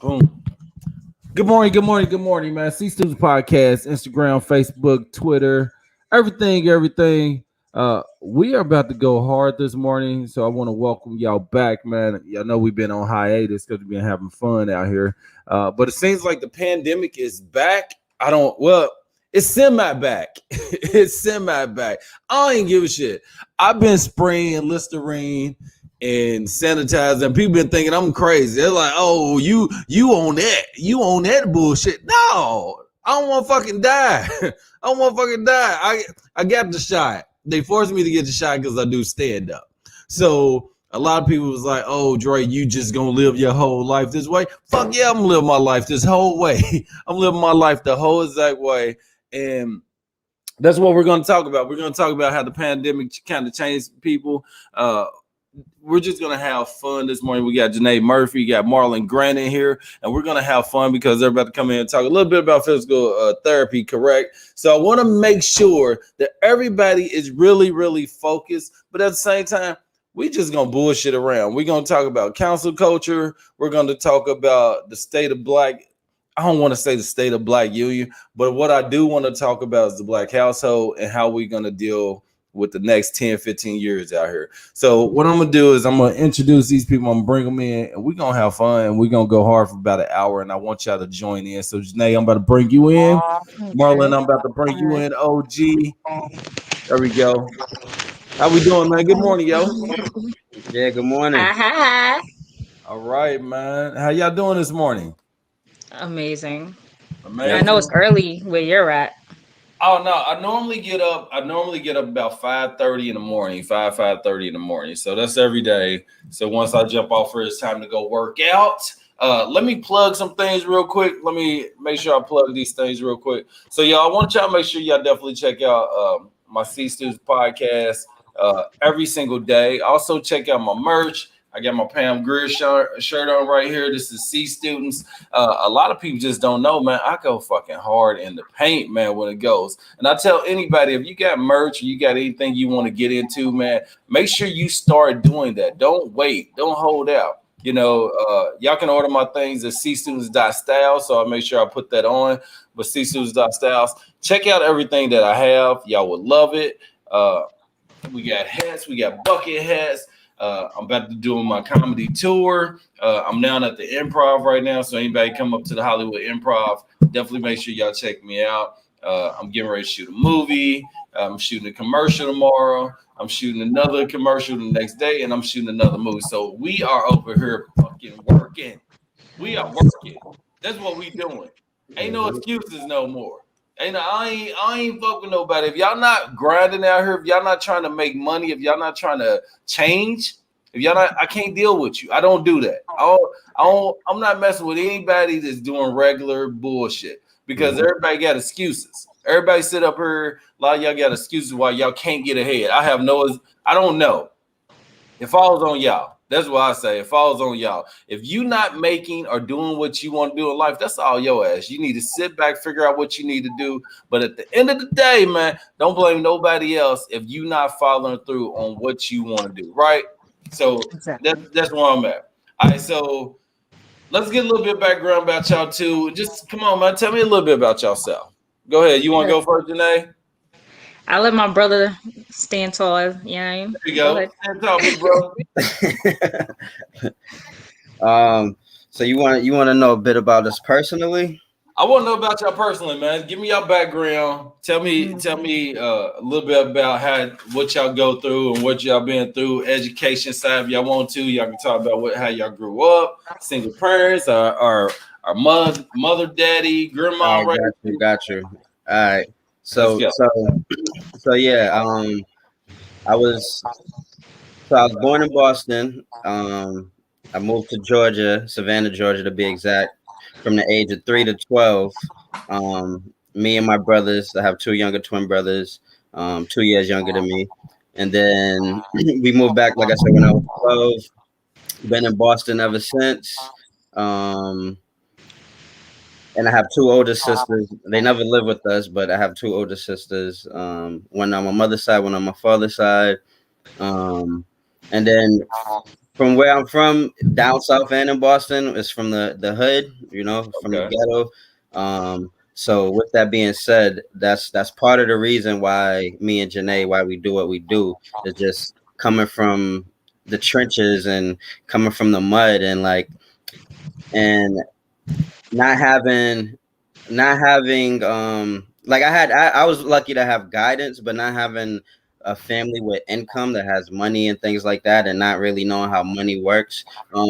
Boom. Good morning, man. C Students Podcast, Instagram, Facebook, Twitter, everything. We are about to go hard this morning, so I want to welcome y'all back, man. Y'all know we've been on hiatus because we've been having fun out here. But it seems like the pandemic is back. It's semi back. It's semi back. I don't even give a shit. I've been spraying Listerine and sanitizer, and people been thinking I'm crazy. They're like, "Oh, you on that bullshit." No, I don't want to fucking die. I don't want to fucking die. I got the shot. They forced me to get the shot because I do stand up. So a lot of people was like, "Oh, Dre, you just gonna live your whole life this way?" Fuck yeah, I'm gonna live my life this whole way. I'm living my life the whole exact way, and that's what we're gonna talk about. We're gonna talk about how the pandemic kind of changed people. We're just gonna have fun this morning. We got Jenae Murphy, we got Marlon Grant in here, and we're gonna have fun because they're about to come in and talk a little bit about physical therapy, correct? So I want to make sure that everybody is really, really focused, but at the same time, we just gonna bullshit around. We're gonna talk about council culture. We're gonna talk about the state of black. I don't want to say the state of black union, but what I do want to talk about is the black household and how we're gonna deal with the next 10, 15 years out here. So what I'm going to do is I'm going to introduce these people. I'm going to bring them in, and we're going to have fun, and we're going to go hard for about an hour, and I want y'all to join in. So, Jenae, I'm about to bring you in. Okay. Marlon, I'm about to bring you in. OG. There we go. How we doing, man? Good morning, yo. Yeah, good morning. Hi. All right, man. How y'all doing this morning? Amazing. Amazing. I know it's early where you're at. Oh no, I normally get up about 5:30 in the morning, 5:30 in the morning. So that's every day. So once I jump off here, it's time to go work out. Let me plug some things real quick. Let me make sure I plug these things real quick. So y'all, I want y'all to make sure y'all definitely check out my C Students podcast every single day. Also check out my merch. I got my Pam Greer shirt on right here. This is C Students. A lot of people just don't know, man. I go fucking hard in the paint, man, when it goes. And I tell anybody, if you got merch or you got anything you want to get into, man, make sure you start doing that. Don't wait. Don't hold out. You know, y'all can order my things at cstudents.styles. So I'll make sure I put that on. But cstudents.styles. Check out everything that I have. Y'all would love it. We got hats. We got bucket hats. I'm about to do my comedy tour. I'm down at the Improv right now, so anybody come up to the Hollywood Improv, definitely make sure y'all check me out. I'm getting ready to shoot a movie. I'm shooting a commercial tomorrow. I'm shooting another commercial the next day, and I'm shooting another movie. So we are over here fucking working. We are working. That's what we doing. Ain't no excuses no more. I ain't fucking nobody. If y'all not grinding out here, if y'all not trying to make money, if y'all not trying to change, if y'all not, I can't deal with you. I don't do that. I'm not messing with anybody that's doing regular bullshit because everybody got excuses. Everybody sit up here, a lot of y'all got excuses why y'all can't get ahead. I don't know. It falls on y'all. That's what I say. It falls on y'all. If you not making or doing what you want to do in life, that's all your ass. You need to sit back, figure out what you need to do. But at the end of the day, man, don't blame nobody else if you not following through on what you want to do, right? So that's where I'm at. All right, so let's get a little bit of background about y'all too. Just come on, man. Tell me a little bit about yourself. Go ahead. You want to go first, Jenae? I let my brother stand tall. Yeah. There you go. Stand tall, big bro. So you want to know a bit about us personally? I want to know about y'all personally, man. Give me your background. Tell me a little bit about what y'all go through and what y'all been through. Education side, if y'all want to, y'all can talk about how y'all grew up, single parents, or mother, daddy, grandma. Right? Got you. All right. So yeah. I was born in Boston. I moved to Georgia, Savannah, Georgia, to be exact, from the age of 3 to 12. Me and my brothers, I have 2 younger twin brothers, 2 years younger than me. And then we moved back, like I said, when I was 12. Been in Boston ever since. And I have 2 older sisters. They never live with us, but I have 2 older sisters. One on my mother's side, one on my father's side. And then From where I'm from, down south and in Boston, is from the hood, from the ghetto. So with that being said, that's part of the reason why me and Jenae, why we do what we do, is just coming from the trenches and coming from the mud, and not having like I was lucky to have guidance, but not having a family with income that has money and things like that, and not really knowing how money works.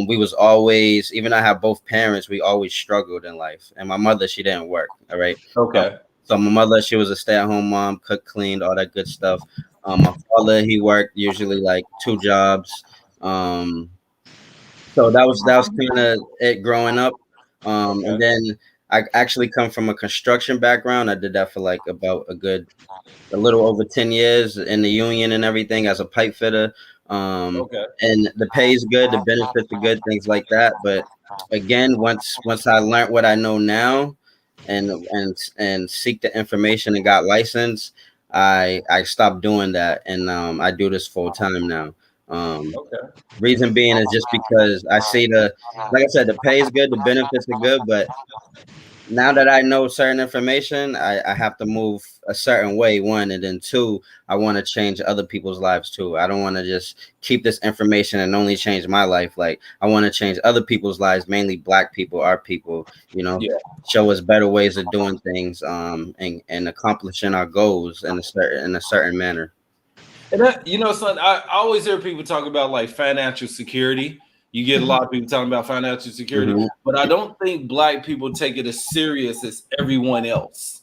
We was always, even though I have both parents, we always struggled in life. And my mother, she didn't work. All right. Okay. So my mother, she was a stay-at-home mom, cooked, cleaned, all that good stuff. My father, he worked usually like 2 jobs. So that was kind of it growing up. And then I actually come from a construction background. I did that for like about a little over 10 years in the union and everything as a pipe fitter. And the pay is good, the benefits are good, things like that. But again, once I learned what I know now and seek the information and got licensed, I stopped doing that, and I do this full time now. Reason being is just because I see like I said, the pay is good, the benefits are good, but now that I know certain information, I have to move a certain way, one, and then two, I want to change other people's lives too. I don't want to just keep this information and only change my life. Like, I want to change other people's lives, mainly Black people, our people, show us better ways of doing things, and accomplishing our goals in a certain manner. And that, son, I always hear people talk about like financial security. You get a lot of people talking about financial security, but I don't think Black people take it as serious as everyone else.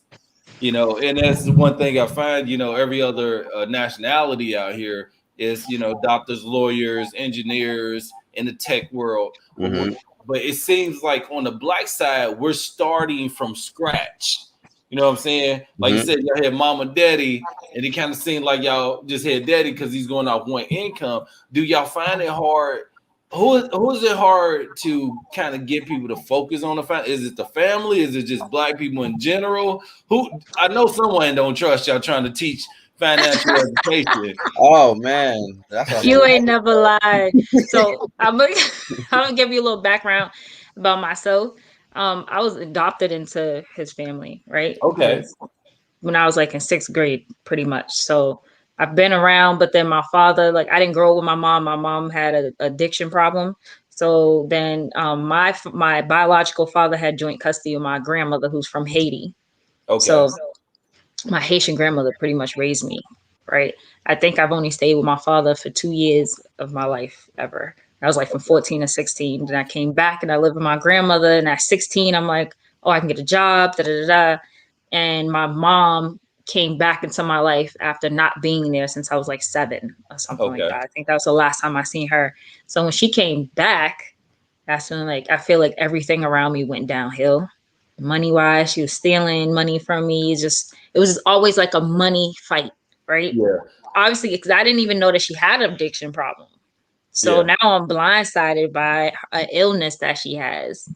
And that's one thing I find, every other nationality out here is, doctors, lawyers, engineers in the tech world. But it seems like on the Black side, we're starting from scratch. You know what I'm saying? Like you said, y'all had mom and daddy, and it kind of seemed like y'all just had daddy because he's going off one income. Do y'all find it hard? Who is it hard to kind of get people to focus on the family? Is it the family? Is it just Black people in general? I know someone don't trust y'all trying to teach financial education. Oh man, you ain't never lied. So I'm gonna give you a little background about myself. I was adopted into his family, right? Okay. When I was like in 6th grade, pretty much. So I've been around, but then my father, like I didn't grow up with my mom. My mom had an addiction problem. So then my biological father had joint custody of my grandmother, who's from Haiti. Okay. So my Haitian grandmother pretty much raised me, right? I think I've only stayed with my father for 2 years of my life ever. I was like from 14 to 16. Then I came back and I lived with my grandmother. And at 16, I'm like, oh, I can get a job, da da da. And my mom came back into my life after not being there since I was like 7 or something like that. I think that was the last time I seen her. So when she came back, that's when like I feel like everything around me went downhill. Money wise, she was stealing money from me. It was just always like a money fight, right? Yeah. Obviously, because I didn't even know that she had an addiction problem. So now I'm blindsided by an illness that she has.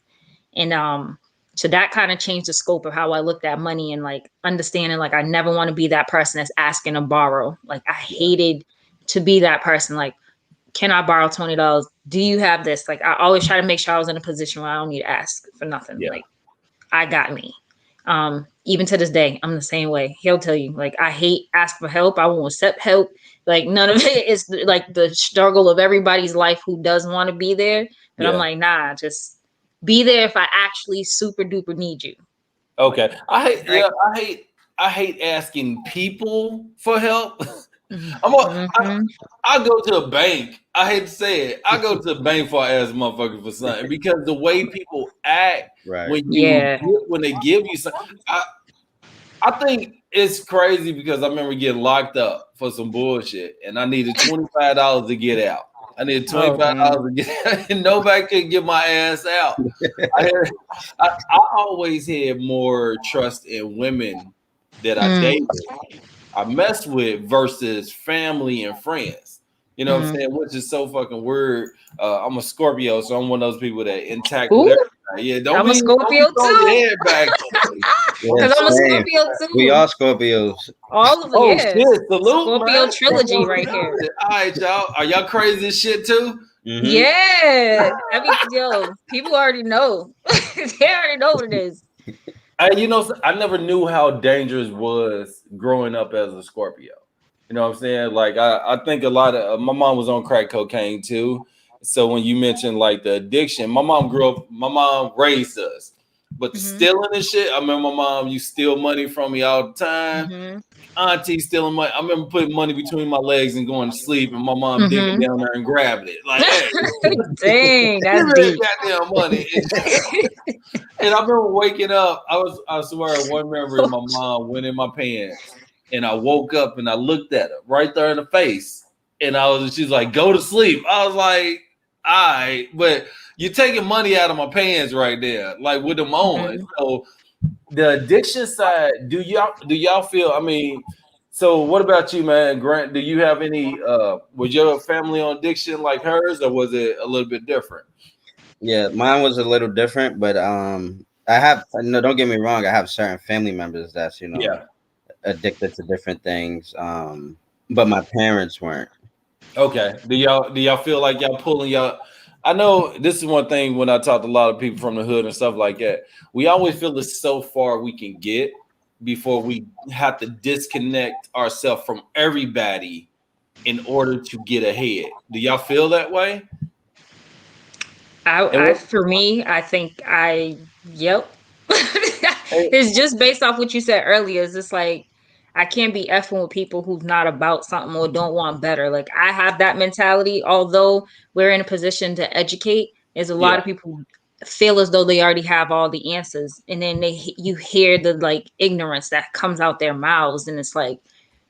And so that kind of changed the scope of how I looked at money and like understanding like I never want to be that person that's asking to borrow. Like I hated to be that person. Like, can I borrow $20? Do you have this? Like I always try to make sure I was in a position where I don't need to ask for nothing. Like I got me. Even to this day, I'm the same way. He'll tell you, like, I hate ask for help. I won't accept help. Like none of it is like the struggle of everybody's life who doesn't want to be there. But I'm like, nah, just be there if I actually super duper need you. Okay. I hate asking people for help. I go to a bank. I hate to say it. I go to the bank before I ask motherfuckers for something because the way people act when they give you something, I think it's crazy because I remember getting locked up for some bullshit and I needed $25 to get out. I needed $25 to get out and nobody could get my ass out. I always had more trust in women that I dated, I mess with versus family and friends. You know what I'm saying? Which is so fucking weird. I'm a Scorpio, so I'm one of those people that intact with everything. Yeah, I'm a Scorpio too. Because I'm a Scorpio too. We are Scorpios. All of them. Shit, salute, Scorpio man. trilogy right here. All right, y'all. Are y'all crazy as shit too? Mm-hmm. Yeah. I mean, yo, people already know. They already know what it is. I never knew how dangerous was growing up as a Scorpio. You know what I'm saying? Like I think a lot of my mom was on crack cocaine too. So when you mentioned like the addiction, my mom raised us. But the stealing and shit, I remember my mom used to steal money from me all the time. Mm-hmm. Auntie stealing money. I remember putting money between my legs and going to sleep, and my mom digging down there and grabbing it. Like, hey, dang, that's give me deep. that goddamn money. And I remember waking up. I swear, one memory, my mom went in my pants, and I woke up and I looked at her right there in the face, and she's like, "Go to sleep." I was like, "All right," but you're taking money out of my pants right there, like with them on. So the addiction side, do y'all feel? I mean, so what about you, man? Grant, do you have any? Was your family on addiction like hers, or was it a little bit different? Yeah, mine was a little different, but I have no. Don't get me wrong. I have certain family members that's Yeah. addicted to different things. But my parents weren't. Okay. Do y'all feel like y'all pulling y'all? I know this is one thing when I talk to a lot of people from the hood and stuff like that. We always feel it's so far we can get before we have to disconnect ourselves from everybody in order to get ahead. Do y'all feel that way? For me, I think yep. It's just based off what you said earlier. It's just like I can't be effing with people who's not about something or don't want better. Like I have that mentality. Although we're in a position to educate, there's a lot Yeah. of people feel as though they already have all the answers, and then you hear the like ignorance that comes out their mouths, and it's like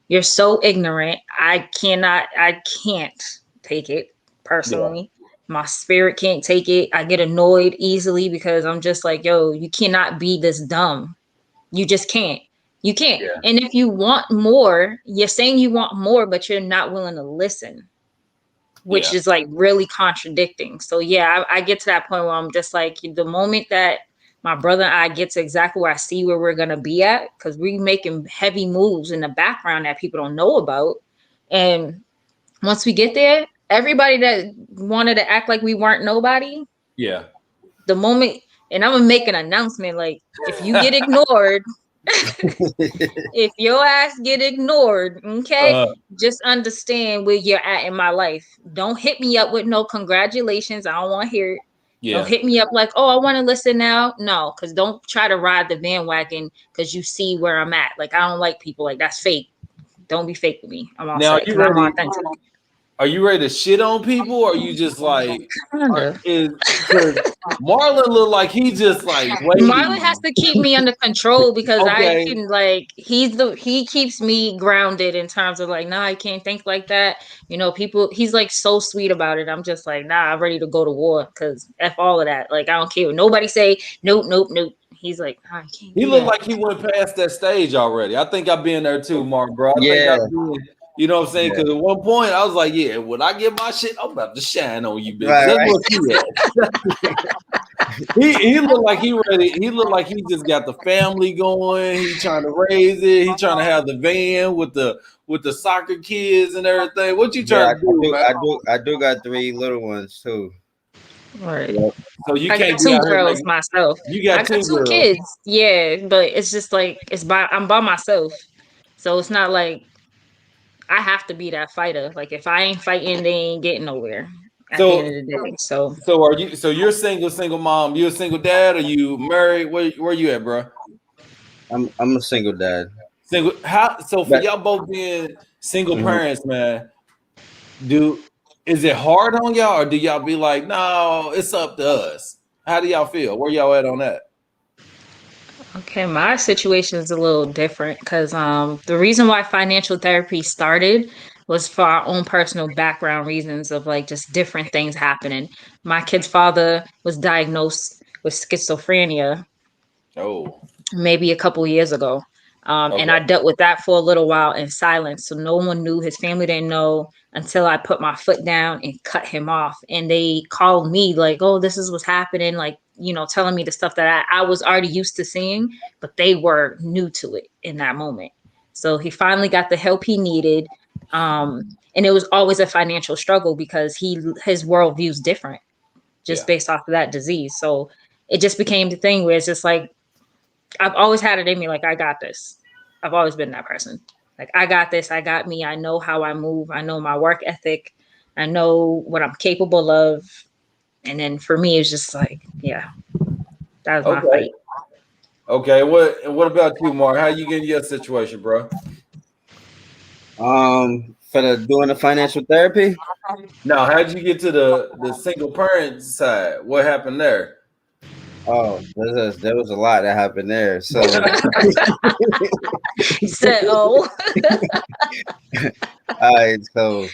you're so ignorant. I can't take it personally. My spirit can't take it. I get annoyed easily because I'm just like, yo, you cannot be this dumb. You just can't. You can't. Yeah. And if you want more, you're saying you want more, but you're not willing to listen, which Yeah. is like really contradicting. So yeah, I get to that point where I'm just like, the moment that my brother and I get to exactly where I see where we're gonna be at, because we're making heavy moves in the background that people don't know about. And once we get there, everybody that wanted to act like we weren't nobody, Yeah. the moment, and I'm gonna make an announcement, like if you get ignored, if your ass get ignored, okay, just understand where you're at in my life. Don't hit me up with no congratulations. I don't want to hear it. Yeah. Don't hit me up like, oh, I want to listen now. No, because don't try to ride the bandwagon because you see where I'm at. Like, I don't like people like that's fake. Don't be fake with me. I'm all Now, set because I'm authentic. are you ready to shit on people, or are you just like, Kinda. because Marlon look like he just like Marlon waiting. has to keep me under control because I Okay. can like he keeps me grounded in terms of like, nah, I can't think like that. You know, people he's like so sweet about it. I'm just like, nah, I'm ready to go to war because F all of that. Like I don't care what nobody say, nope, nope, nope. He's like, nah, I can't He do looked that. like he went past that stage already. I think I've been there too, Mark, bro. I think Yeah, I've been, you know what I'm saying? yeah. Because at one point I was like, yeah, when I get my shit, I'm about to shine on you, bitch. Right, That's right. what he had. He looked like he ready. He looked like he just got the family going. He trying to raise it. He trying to have the van with the soccer kids and everything. What you Yeah, trying to do, man? I do got 3 little ones too. Right. Yep. So you I got can't be two out here girls making. myself. You I got got two two girls. kids. Yeah, but it's just like I'm by myself. So it's not like I have to be that fighter. Like if I ain't fighting, they ain't getting nowhere at the end So of the day. So so are you? So you're single mom. You a single dad? Are you married? Where you at, bro? I'm a single dad, Single. How? So for but y'all both being single mhm. parents, man, is it hard on y'all, or do y'all be like, no, it's up to us? How do y'all feel? Where y'all at on that? okay, my situation is a little different because the reason why financial therapy started was for our own personal background reasons of like just different things happening. My kid's father was diagnosed with schizophrenia Oh, maybe a couple years ago. And okay. I dealt with that for a little while in silence. So no one knew, his family didn't know until I put my foot down and cut him off. And they called me like, oh, this is what's happening. Like, you know, telling me the stuff that I was already used to seeing, but they were new to it in that moment. So he finally got the help he needed. And it was always a financial struggle because his worldview is different just based off of that disease. So it just became the thing where it's just like, I've always had it in me, like, I got this. I've always been that person. Like, I got this. I got me. I know how I move. I know my work ethic. I know what I'm capable of. And then for me, it's just like, yeah, that was my fight. Okay. What about you, Mark? How you getting your situation, bro? For doing the financial therapy. Now, how'd you get to the single parent side? What happened there? Oh, there was a lot that happened there. So he said, "Oh." All right, so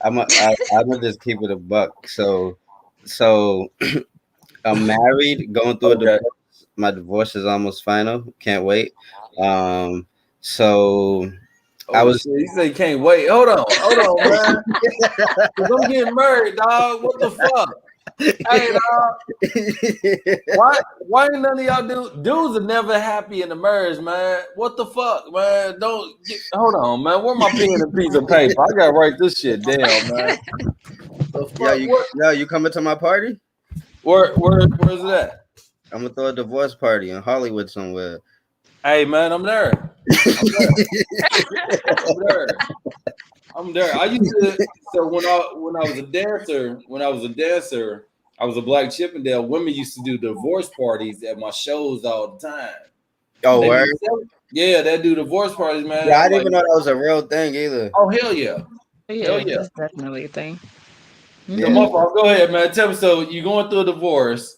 I'm gonna just keep it a buck. So I'm married, going through a divorce. My divorce is almost final. Can't wait. So I was. Shit. You say can't wait. Hold on, man. I'm getting married, dog. What the fuck? Hey, dog. Why ain't none of y'all dudes are never happy in the marriage, man? What the fuck, man? Hold on, man. Where my pen and piece of paper? I gotta write this shit down, man. You coming to my party? Where's it at? I'm gonna throw a divorce party in Hollywood somewhere. Hey, man, I'm there. I'm there. I used to. So when I was a dancer, I was a Black Chippendale. Women used to do divorce parties at my shows all the time. Oh, where? Yeah, they do divorce parties, man. Yeah, I didn't even know that was a real thing either. Oh, hell yeah. Hell yeah. That's definitely a thing. So, go ahead, man. Tell me. So you going through a divorce?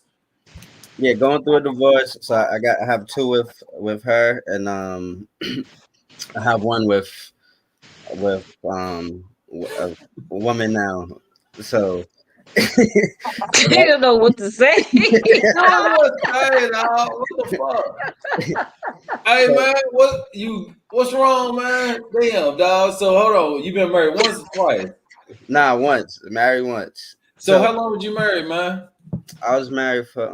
Yeah, going through a divorce. So I have two with her, and I have one with a woman now. So you don't know what to say. What the fuck? Hey, man, what's wrong, man? Damn, dog. So hold on. You been married once or twice? Nah, once. Married once. So how long were you married, man? I was married for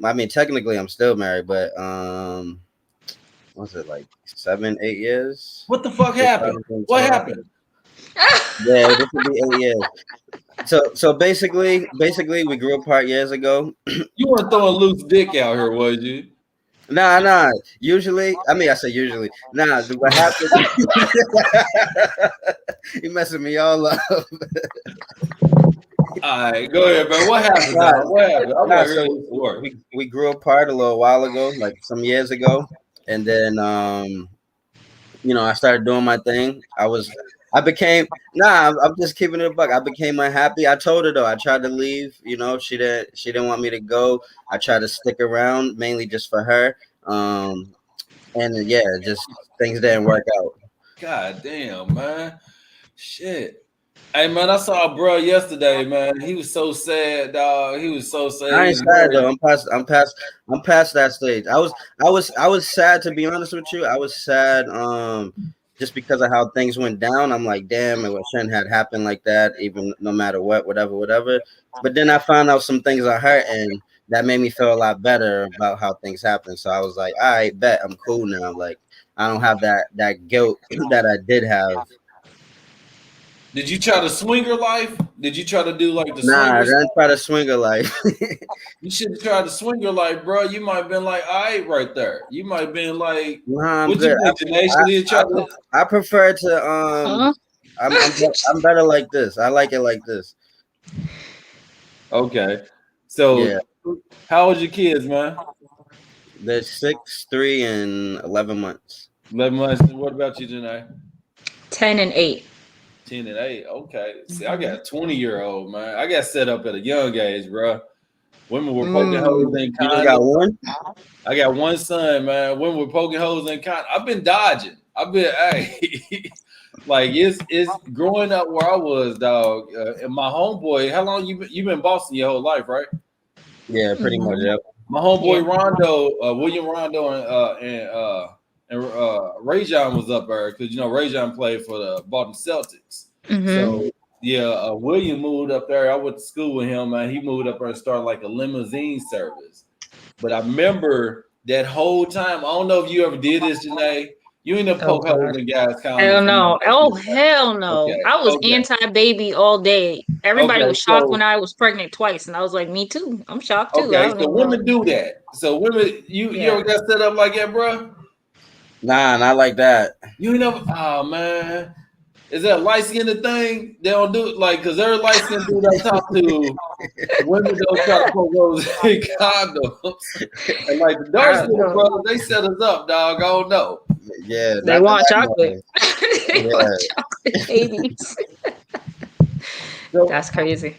I mean, technically I'm still married, but what's it, like 7-8 years? What the fuck happened? What happened? Yeah, this would be 8 years. So basically we grew apart years ago. You weren't throwing loose dick out here, was you? Nah. Usually, I say usually. Nah, what happened? You messing me all up. All right, go ahead, man. What happened? What happened? We grew apart a little while ago, like some years ago, and then I started doing my thing. I'm just keeping it a buck. I became unhappy. I told her though, I tried to leave. She didn't want me to go. I tried to stick around mainly just for her. And yeah, just things didn't work out. God damn, man. Shit. Hey, man, I saw a bro yesterday, man. He was so sad, dog. He was so sad. I ain't sad though. I'm past that stage. I was sad, to be honest with you. I was sad just because of how things went down. I'm like, damn, it shouldn't have happened like that, even no matter what, whatever. But then I found out some things on her end that made me feel a lot better about how things happened. So I was like, all right, bet I'm cool now. Like, I don't have that guilt that I did have. Did you try to swinger life? Did you try to do like the Nah, I didn't try to swinger life. You should have tried to swinger life, bro. You might have been like, all right, right there. You might have been like, nah, what you think, Jenae? I prefer to I'm better like this. I like it like this. Okay. So yeah. How old your kids, man? They're 6, 3, and 11 months. 11 months. What about you, Jenae? 10 and 8. 10 and 8. Okay. See, I got a 20-year-old, man. I got set up at a young age, bro. Women were poking holes in condoms. You got one? I got one son, man. Women were poking holes in condoms. I've been dodging. Like it's growing up where I was, dog. And my homeboy, how long you been in Boston your whole life, right? Yeah, pretty much. Yep. My homeboy Rondo, William Rondo, and Rajon was up there because Rajon played for the Boston Celtics. Mm-hmm. So yeah, William moved up there. I went to school with him, man. He moved up there and started like a limousine service. But I remember that whole time. I don't know if you ever did this, Jenae. You ain't never poke holes in guys' condoms. Hell no. Oh, hell no. Okay. I was anti-baby all day. Everybody was shocked when I was pregnant twice. And I was like, me too. I'm shocked too. Okay, so women do that. So women, you ever got set up like that, bro? Nah, not like that. You ain't never, oh man. Is that a light skinned thing? They don't do it like, because every light skinned dude I talk to, women don't try to poke holes in condoms. And like the dark skinned brothers, they set us up, dog. I don't know. Yeah, they want chocolate. They want chocolate babies. So, that's crazy.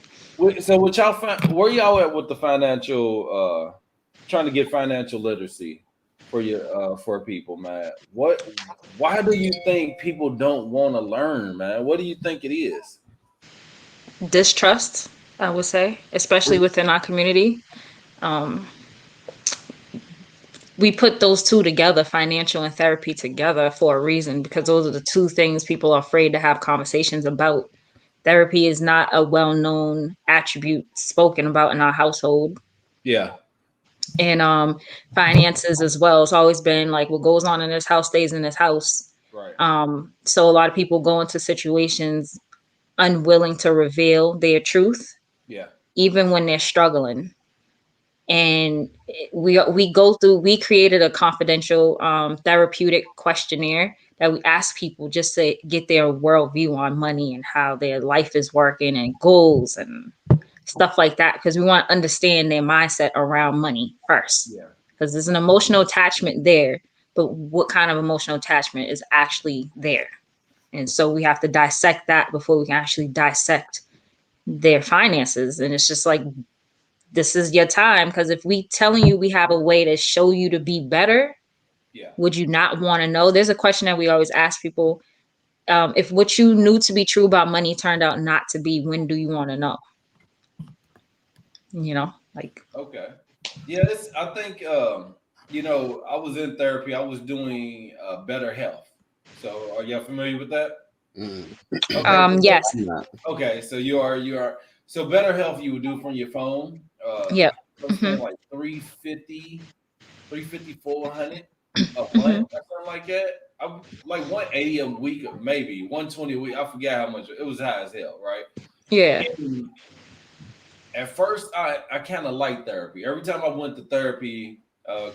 So what y'all find, where y'all at with the financial trying to get financial literacy for your for people, man? Why do you think people don't want to learn, man? What do you think it is? Distrust, I would say, especially within our community. We put those two together, financial and therapy together, for a reason, because those are the two things people are afraid to have conversations about. Therapy is not a well-known attribute spoken about in our household. Yeah. And finances as well. It's always been like, what goes on in this house stays in this house. Right. So a lot of people go into situations unwilling to reveal their truth. Yeah. Even when they're struggling. And we created a confidential therapeutic questionnaire that we ask people just to get their worldview on money and how their life is working and goals and stuff like that, because we want to understand their mindset around money first. Yeah. Because there's an emotional attachment there, but what kind of emotional attachment is actually there? And so we have to dissect that before we can actually dissect their finances. And it's just like, this is your time, because if we telling you we have a way to show you to be better, would you not want to know? There's a question that we always ask people. If what you knew to be true about money turned out not to be, when do you want to know? You know, like. Okay. Yeah, I think, you know, I was in therapy. I was doing Better Health. So are y'all familiar with that? Okay. Yes. Okay, so you are. So Better Health you would do from your phone. Yeah. Like $350, $400 a month or something like that. I'm like $180 a week, maybe $120 a week. I forget how much. It was high as hell, right? Yeah. And at first, I kind of liked therapy. Every time I went to therapy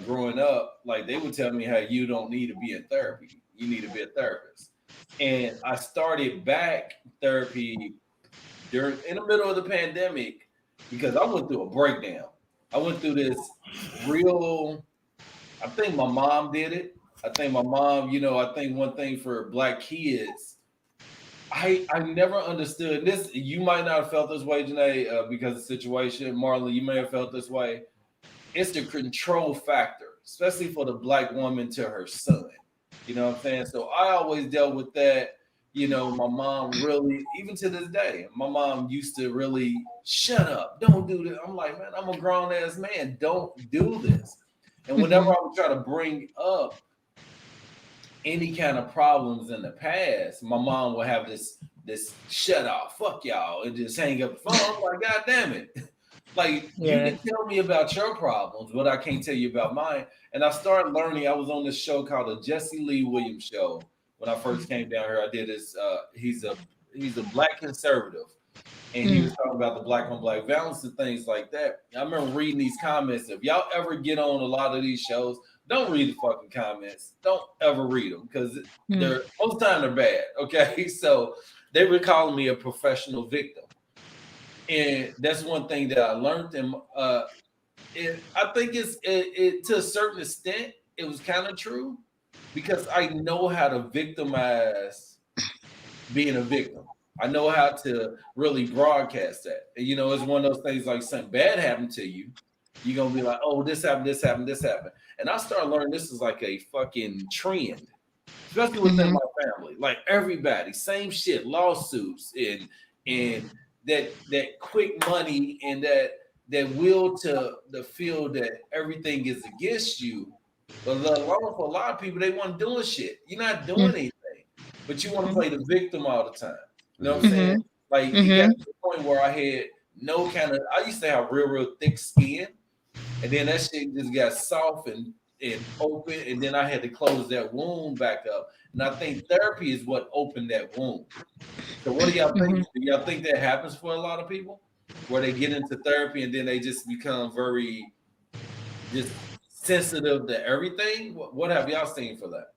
growing up, like they would tell me, "Hey, you don't need to be in therapy. You need to be a therapist." And I started back therapy in the middle of the pandemic because I went through a breakdown. I went through this real. I think my mom did it. I think my mom, you know, I think one thing for Black kids, I never understood this. You might not have felt this way, Jenae, because of the situation. Marlon, you may have felt this way. It's the control factor, especially for the Black woman to her son. You know what I'm saying? So I always dealt with that. You know, my mom really, even to this day, my mom used to really shut up, don't do this. I'm like, man, I'm a grown ass man, don't do this. And whenever I would try to bring up any kind of problems in the past, my mom would have this shut off, fuck y'all, and just hang up the phone. I'm like, God damn it. Like, you can tell me about your problems, but I can't tell you about mine. And I started learning. I was on this show called the Jesse Lee Williams Show. When I first came down here, I did this. He's a Black conservative, and he was talking about the Black on Black violence and things like that. I remember reading these comments. If y'all ever get on a lot of these shows, don't read the fucking comments. Don't ever read them because they're most of the time they're bad. Okay, so they were calling me a professional victim, and that's one thing that I learned. And I think it to a certain extent it was kind of true. Because I know how to victimize being a victim. I know how to really broadcast that. And, you know, it's one of those things like something bad happened to you. You're going to be like, oh, this happened, this happened, this happened. And I started learning this is like a fucking trend, especially within my family. Like everybody, same shit, lawsuits and that quick money and that will to feel that everything is against you. But for a lot of people, they weren't doing shit. You're not doing anything, but you want to play the victim all the time. You know what I'm saying? Like it got to the point where I had no kind of. I used to have real thick skin, and then that shit just got soft and and open, and then I had to close that wound back up. And I think therapy is what opened that wound. So what do y'all think? Mm-hmm. Do y'all think that happens for a lot of people, where they get into therapy and then they just become very just sensitive to everything? What have y'all seen for that?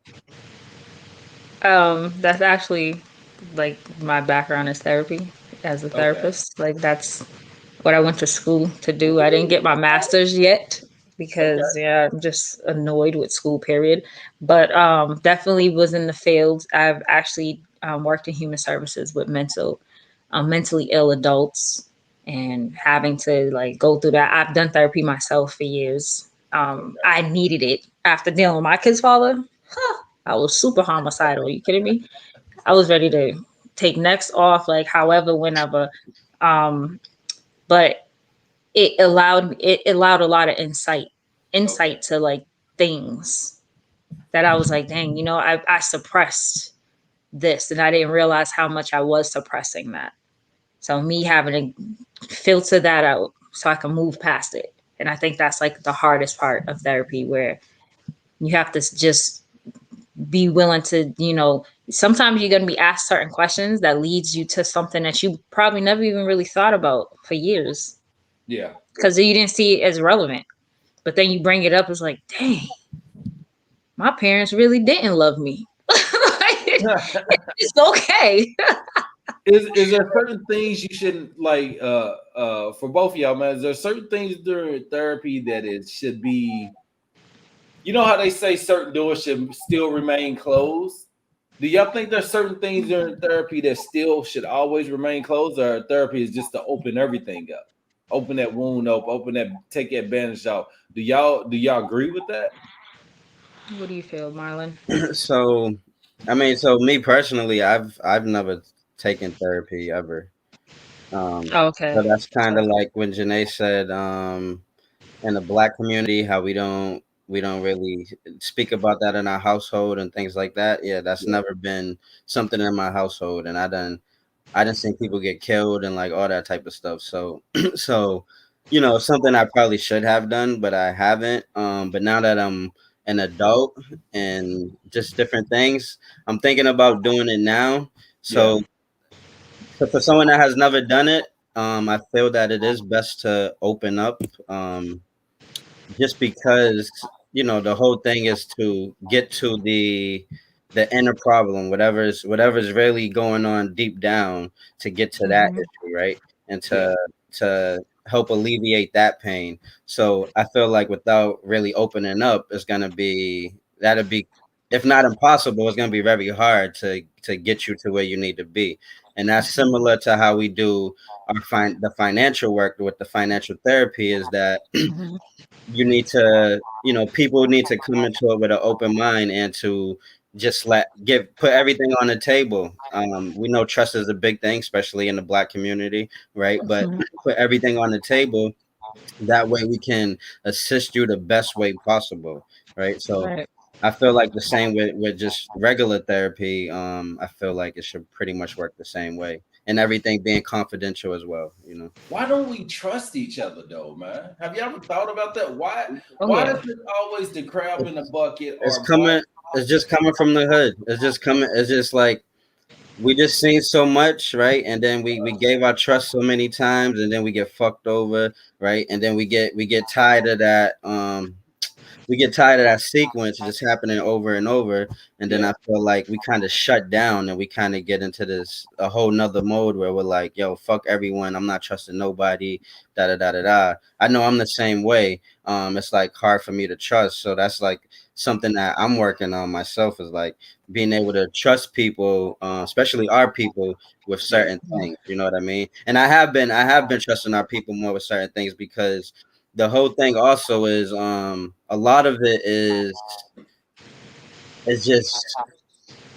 That's actually like my background is therapy as a Okay. therapist. Like that's what I went to school to do. I didn't get my master's yet because Okay. yeah, I'm just annoyed with school period. But definitely was in the field. I've actually worked in human services with mentally ill adults and having to like go through that. I've done therapy myself for years. Okay. I needed it after dealing with my kid's father. I was super homicidal. Are you kidding me? I was ready to take necks off, like however, whenever. Um, but it allowed a lot of insight Okay. to like things that I was like, dang, I suppressed this and I didn't realize how much I was suppressing that. So me having to filter that out so I can move past it. And I think that's like the hardest part of therapy where you have to just be willing to, sometimes you're going to be asked certain questions that leads you to something that you probably never even really thought about for years Yeah. because you didn't see it as relevant. But then you bring it up, it's like, dang, my parents really didn't love me. It's okay. Is there certain things you shouldn't like for both of y'all, man? Is there certain things during therapy that it should be, you know how they say certain doors should still remain closed? Do y'all think there's certain things during therapy that still should always remain closed, or therapy is just to open everything up? Open that wound up, open that, take that bandage off. Do y'all agree with that? What do you feel, Marlon? So, I mean, so me personally, I've never taken therapy ever. So Okay. that's kind of So, like when Jenae said, in the black community, how we don't really speak about that in our household and things like that. Yeah, that's Yeah. never been something in my household, and I didn't see people get killed and like all that type of stuff. So, so, something I probably should have done, but I haven't. But now that I'm an adult and just different things, I'm thinking about doing it now. Yeah. So for someone that has never done it, I feel that it is best to open up. Just because the whole thing is to get to the inner problem, whatever's really going on deep down, to get to that mhm. issue, right? And Yeah. to help alleviate that pain. So I feel like without really opening up, it's gonna be that'll be, if not impossible, it's gonna be very hard to get you to where you need to be. And that's similar to how we do the financial work with the financial therapy, is that Mhm. you need to, people need to come into it with an open mind and to just put everything on the table. We know trust is a big thing, especially in the black community, right? But Mhm. put everything on the table. That way we can assist you the best way possible, right? So Right. I feel like the same with just regular therapy. I feel like it should pretty much work the same way, and everything being confidential as well. Why don't we trust each other though, man? Have you ever thought about that? Why Oh why yeah. is it always the crab in the bucket It's or black? coming. It's just coming from the hood. It's just coming. It's just like we just seen so much, right? And then we gave our trust so many times, and then we get fucked over, right? And then we get tired of that. We get tired of that sequence just happening over and over, and then Yeah. I feel like we kind of shut down and we kind of get into this a whole nother mode where we're like, yo, fuck everyone, I'm not trusting nobody, da da da da da. I know I'm the same way. It's like hard for me to trust, so that's like something that I'm working on myself, is like being able to trust people, especially our people, with Yeah. certain things, you know what I mean? And I have been trusting our people more with certain things, because the whole thing also is, a lot of it is just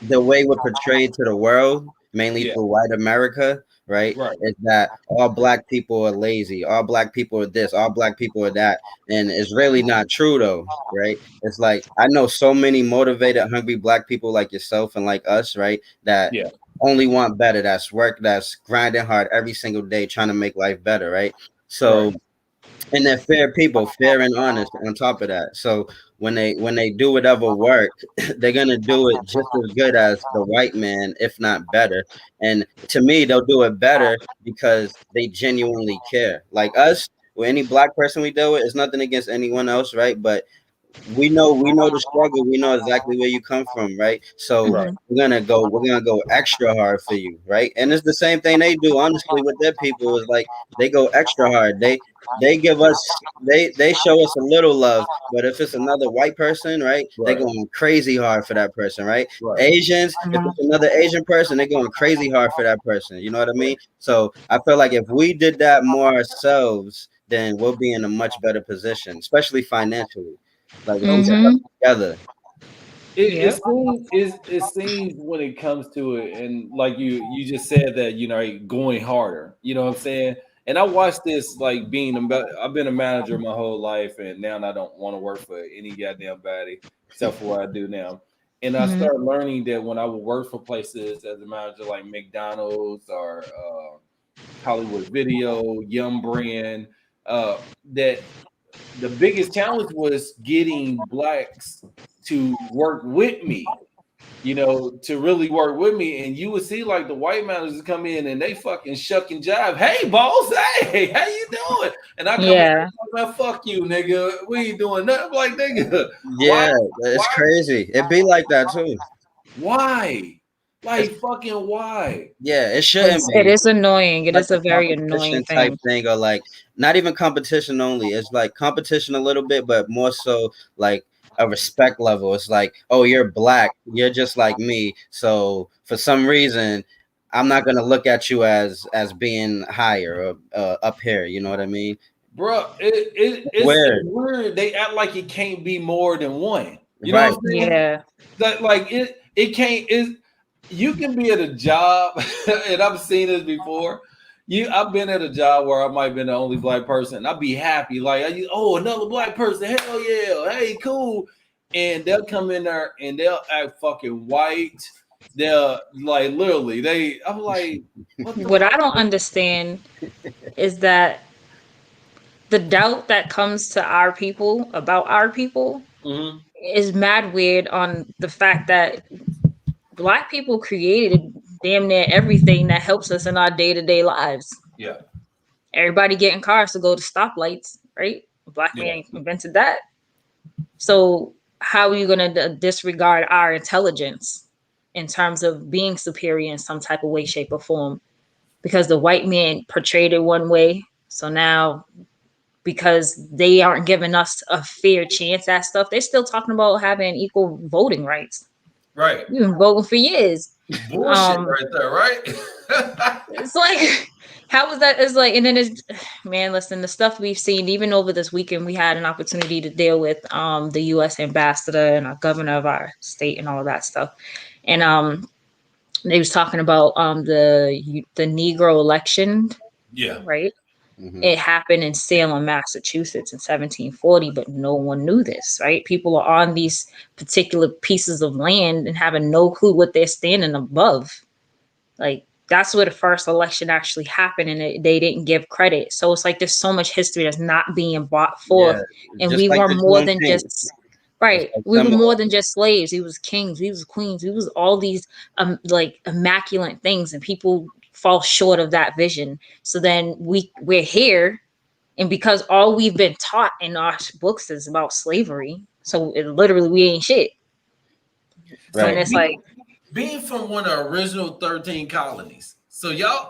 the way we're portrayed to the world, mainly Yeah. through white America, right? Right. Is that all black people are lazy, all black people are this, all black people are that. And it's really not true though, right? It's like I know so many motivated, hungry black people like yourself and like us, right? That Yeah. only want better, that's grinding hard every single day trying to make life better, right? Right. So And they're fair people, fair and honest on top of that. So when they do whatever work, they're gonna do it just as good as the white man, if not better. And to me, they'll do it better because they genuinely care. Like us, or any black person we deal with, it's nothing against anyone else, right? But we know the struggle. We know exactly where you come from, right? So Right. we're gonna go extra hard for you, right? And it's the same thing they do, honestly, with their people. Is like they go extra hard. They give us they show us a little love, but if it's another white person, right, they're Right. going crazy hard for that person, right? Right. Asians, if it's another Asian person, they're going crazy hard for that person. You know what I mean? So I feel like if we did that more ourselves, then we'll be in a much better position, especially financially. Like if we Mm-hmm. stuck together. It seems when it comes to it, and like you just said that, going harder. You know what I'm saying? And I watched this like I've been a manager my whole life, and now I don't want to work for any goddamn body except for what I do now. And I Mm-hmm. started learning that when I would work for places as a manager like McDonald's or Hollywood Video, Yum Brand, that the biggest challenge was getting blacks to work with me, to really work with me. And you would see like the white managers come in and they fucking shuck and jive. Hey, boss, hey, how you doing? And I come in, Yeah. man, fuck you, nigga. We ain't doing nothing. I'm like, nigga, Yeah, it's crazy. It be like that too. why? Like, It's, fucking why? yeah, it shouldn't It be is annoying. It like is a a very annoying competition type thing. thing, or like not even competition only. It's like competition a little bit, but more so like a respect level. It's like, oh, you're black, you're just like me, so for some reason I'm not gonna look at you as being higher or up here. You know what I mean? Bro, it's Weird, weird. They act like it can't be more than one. You know right? what I'm saying? Yeah. That like it can't is you can be at a job, and I've seen this before. I've been at a job where I might have been the only black person. I'd be happy, like, another black person, hell yeah, hey, cool. And they'll come in there and they'll act fucking white. They'll like literally I'm like, what the What I fuck? don't understand is that the doubt that comes to our people about our people Mhm. is mad weird on the fact that black people created damn near everything that helps us in our day-to-day lives. Yeah, Everybody getting cars to go to stoplights, right? A black yeah. man invented that. So how are you going to disregard our intelligence in terms of being superior in some type of way, shape, or form? Because the white man portrayed it one way. So now, because they aren't giving us a fair chance at stuff, they're still talking about having equal voting rights. Right. We've been voting for years. Bullshit right there, right? It's like, how was that? It's like, and then it's, man, listen, the stuff we've seen, even over this weekend, we had an opportunity to deal with the U.S. ambassador and our governor of our state and all of that stuff. And they was talking about the Negro election, Yeah. right? Mm-hmm. It happened in Salem, Massachusetts in 1740, but no one knew this, right? People are on these particular pieces of land and having no clue what they're standing above. Like, that's where the first election actually happened, and they didn't give credit. So it's like there's so much history that's not being brought Yeah, forth, and just we like were the more than Juneteenth. just It's right. like We were similar. more than just slaves. We was kings. We was queens. We was all these like immaculate things, and people fall short of that vision. So then we're here, and because all we've been taught in our books is about slavery, so literally we ain't shit. So And Right. it's like, being from one of the original 13 colonies. So y'all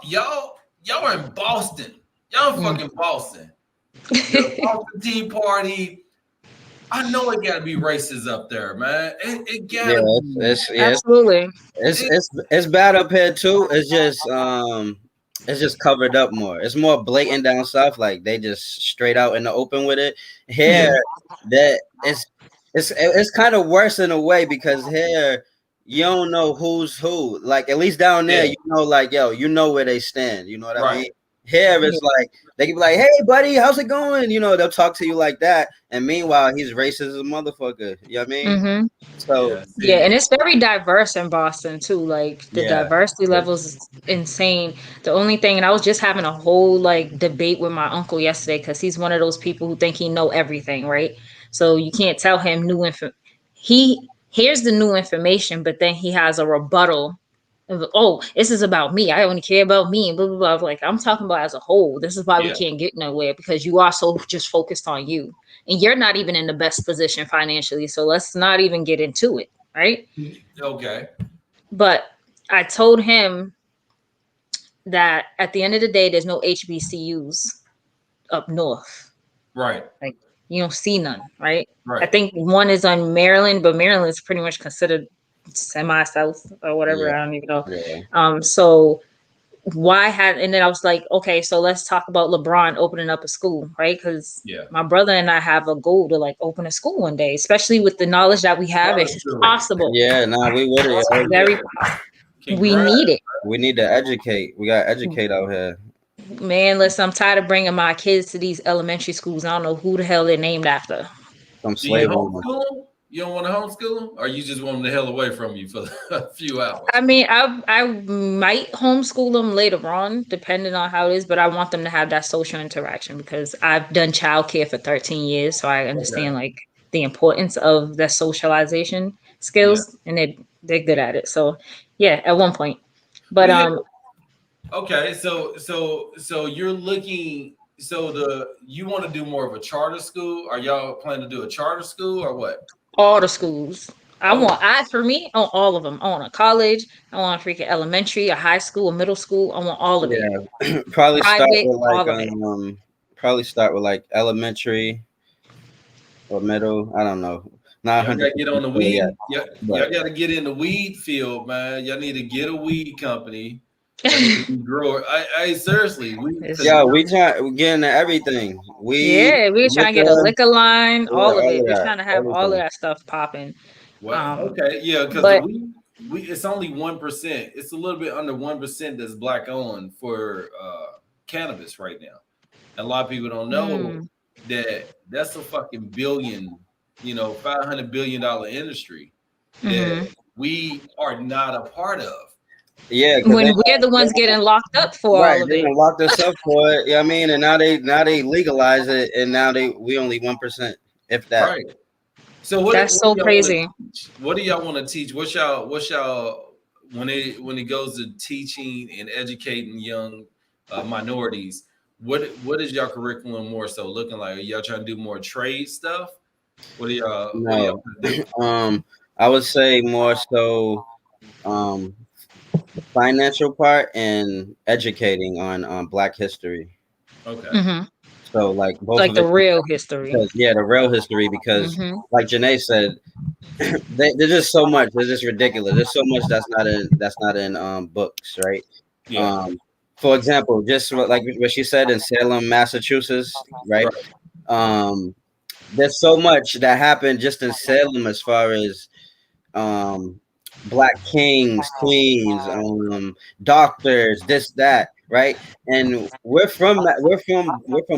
are in Boston. Y'all in fucking Boston. The Boston Tea Party. I know it gotta be racist up there, man. It Yeah, gotta be. absolutely. it's bad up here too. It's just covered up more. It's more blatant down south. Like they just straight out in the open with it. Yeah. Here, that it's kind of worse in a way because here you don't know who's who. Like at least down there, Yeah. like yo, you know where they stand. You know what I Right. mean? Here it's like they can be like, "Hey, buddy, how's it going?" You know, they'll talk to you like that, and meanwhile, he's racist as a motherfucker. You know what I mean? Mm-hmm. So Yeah, and it's very diverse in Boston too. Like the diversity levels is insane. The only thing, and I was just having a whole like debate with my uncle yesterday because he's one of those people who think he know everything, right? So you can't tell him new info. He hears the new information, but then he has a rebuttal. Oh, this is about me. I only care about me and blah blah blah. Like I'm talking about as a whole. This is why we can't get nowhere because you are so just focused on you, and you're not even in the best position financially. So let's not even get into it, right? Okay. But I told him that at the end of the day, there's no HBCUs up north. Right. Like you don't see none, right? Right. I think one is on Maryland, but Maryland is pretty much considered semi-south or whatever. yeah. I don't even know. Yeah. So why had, and then I was like, okay, so let's talk about LeBron opening up a school, right? Because my brother and I have a goal to like open a school one day, especially with the knowledge that we have. It's possible. Yeah, we would have. Very we need it. We need to educate. We got to educate out here. Man, listen, I'm tired of bringing my kids to these elementary schools. I don't know who the hell they're named after. Some slave homeschool? You don't want to homeschool them, or you just want them the hell away from you for a few hours? I mean, I might homeschool them later on, depending on how it is, but I want them to have that social interaction because I've done childcare for 13 years, so I understand like the importance of the socialization skills, and they're good at it. So yeah, at one point, but okay, so you're looking. So you want to do more of a charter school? Are y'all planning to do a charter school or what? All the schools. I want all of them. I want a college. I want a freaking elementary, a high school, a middle school. I want all of it. Probably start with like elementary or middle. I don't know. Not y'all gotta get on the weed. Y'all gotta get in the weed field, man. Y'all need to get a weed company. Grower. I seriously, we try getting everything. We're trying to get a liquor line, all of it. We're trying to have all of that stuff popping. Well, because we it's only 1%. It's a little bit under 1% that's black owned for cannabis right now. And a lot of people don't know that's a fucking billion, $500 billion industry that we are not a part of. Yeah, when we're the ones getting locked up for all of it. Locked us up for it. Yeah, I mean, and now they legalize it, and now we only 1%, if that. Right. So that's so crazy. What do y'all want to teach? What's y'all when it goes to teaching and educating young minorities? What is y'all curriculum more so looking like? Are y'all trying to do more trade stuff? What are y'all? No. I would say more so. Financial part and educating on Black history. Okay. Mm-hmm. So like both like the real history. The real history because like Jenae said, there's just so much. It's just ridiculous. There's so much that's not in books, right? Yeah. For example, just like what she said in Salem, Massachusetts, right? There's so much that happened just in Salem as far as Black kings, queens, doctors, this, that, right? And we're from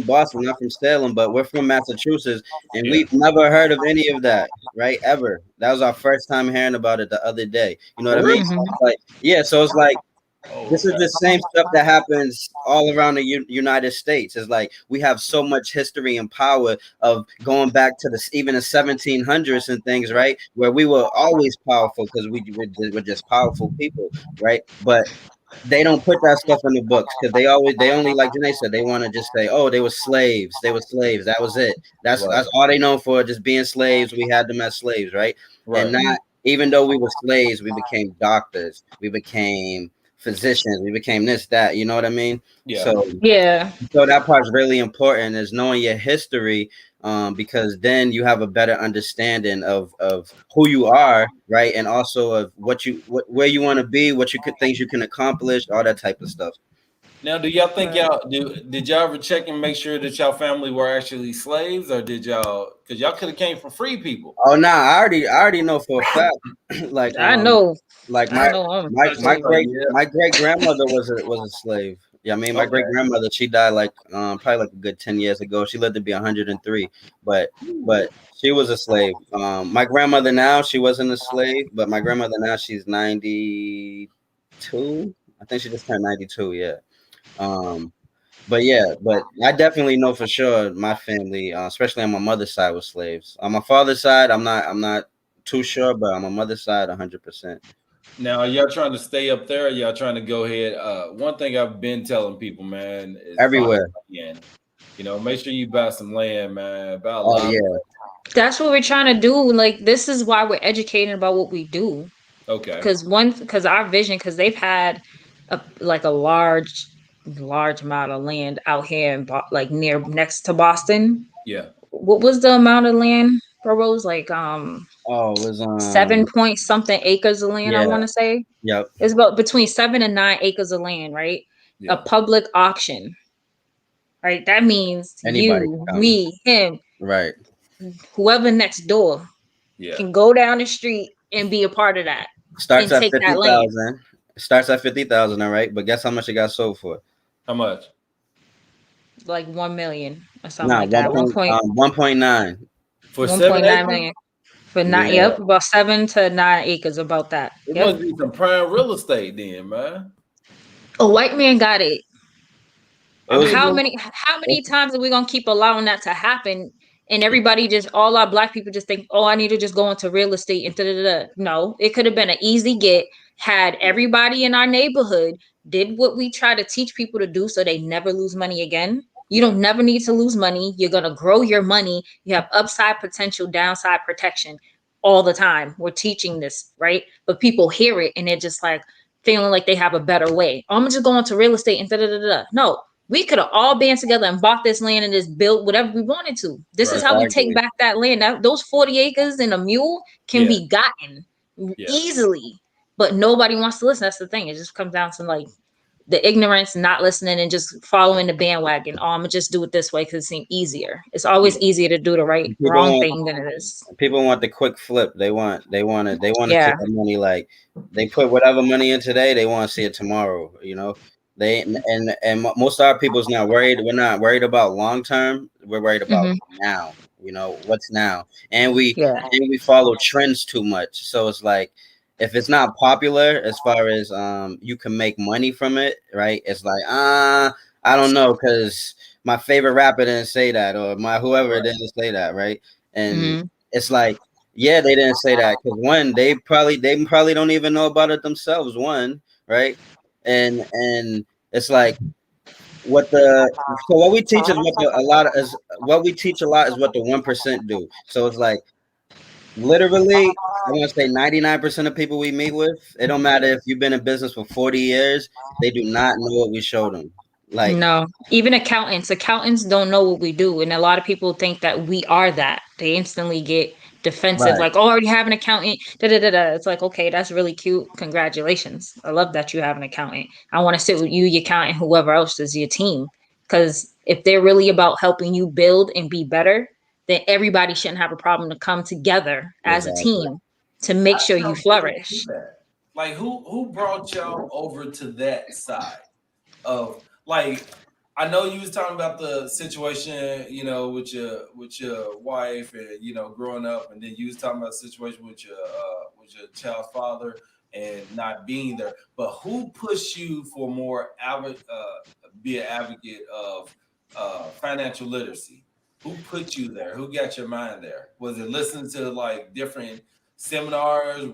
Boston, not from Salem, but we're from Massachusetts, and we've never heard of any of that, right? Ever. That was our first time hearing about it the other day. You know what I mean? Like, so it's like this is the same stuff that happens all around the United States. It's like we have so much history and power of going back to even the 1700s and things, right? Where we were always powerful because we're just powerful people, right? But they don't put that stuff in the books because they only, like Jenae said, they want to just say, oh, they were slaves. That was it. That's all they know for, just being slaves. We had them as slaves, right? And not, even though we were slaves, we became doctors. We became physicians, we became this, that, you know what I mean? So that part's really important, is knowing your history, because then you have a better understanding of who you are, right? And also of where you want to be, things you can accomplish, all that type of stuff. Now, do y'all think did y'all ever check and make sure that y'all family were actually slaves, or did y'all, because y'all could have came from free people? Oh, nah, I already know for a fact. Like I know. Like my great grandmother was a slave. Yeah, I mean, my great grandmother, she died like probably like a good 10 years ago. She lived to be 103, but she was a slave. My grandmother now, she wasn't a slave, but my grandmother now, she's 92. I think she just turned 92. Yeah. But yeah, but I definitely know for sure my family, especially on my mother's side, was slaves. On my father's side, I'm not too sure, but on my mother's side, 100%. Now, are y'all trying to stay up there? Or y'all trying to go ahead? One thing I've been telling people, man, is Everywhere. land. You know, make sure you buy some land, man. Buy a Oh lot. yeah. That's what we're trying to do. Like, this is why we're educating about what we do. Okay. Because our vision, because they've had a large amount of land out here in like near next to Boston. Yeah. What was the amount of land, Rose? Like Oh, it was 7 point something acres of land, I yeah. want to say. Yep. It's about between 7 and 9 acres of land, right? Yeah. A public auction. Right? That means Anybody you, can come. me, him, Right. whoever next door can go down the street and be a part of that. Starts and at take that 50,000. Starts at 50,000, all right. But guess how much it got sold for? How much? Like 1 million or something Nah, like that. 1.9. For 1.9 7 million. acres? For not Yeah. yep, about 7 to 9 acres, about that. It Yep. must be some prime real estate then, man. A white man got it. It was How many times are we gonna keep allowing that to happen? And everybody just all our black people just think, oh, I need to just go into real estate and da-da-da-da. No, it could have been an easy get had everybody in our neighborhood did what we try to teach people to do so they never lose money again. You don't never need to lose money. You're gonna grow your money. You have upside potential, downside protection all the time. We're teaching this, right? But people hear it and they're just like feeling like they have a better way. Oh, I'm just going to real estate and da-da-da-da. No, we could have all been together and bought this land and just built whatever we wanted to. This is how we take back that land. Now, those 40 acres and a mule can be gotten easily, but nobody wants to listen. That's the thing. It just comes down to like the ignorance, not listening, and just following the bandwagon. Oh, I'm gonna just do it this way because it seems easier. It's always easier to do the wrong thing than it is. People want the quick flip. They want to Yeah. take the money, like they put whatever money in today, they want to see it tomorrow. You know, and most of our people's not worried. We're not worried about long term. We're worried about now. You know, what's now, and we follow trends too much. So it's like, if it's not popular as far as you can make money from it, right? It's like I don't know, because my favorite rapper didn't say that, or my whoever didn't say that, right? And it's like, yeah, they didn't say that because one, they probably don't even know about it themselves. One, right? And it's like what we teach is what we teach a lot is what the 1% do. So it's like, literally, I want to say 99% of people we meet with, it don't matter if you've been in business for 40 years, they do not know what we show them. Like, no, even accountants don't know what we do, and a lot of people think that we are that. They instantly get defensive, like, oh, I already have an accountant. Da, da, da, da. It's like, okay, that's really cute. Congratulations. I love that you have an accountant. I want to sit with you, your accountant, whoever else is your team. Because if they're really about helping you build and be better, then everybody shouldn't have a problem to come together as a team to make sure you flourish. Like, who brought y'all over to that side of, like, I know you was talking about the situation, you know, with your wife and, you know, growing up, and then you was talking about the situation with your child's father and not being there. But who pushed you for more be an advocate of financial literacy? Who put you there? Who got your mind there? Was it listening to like different seminars,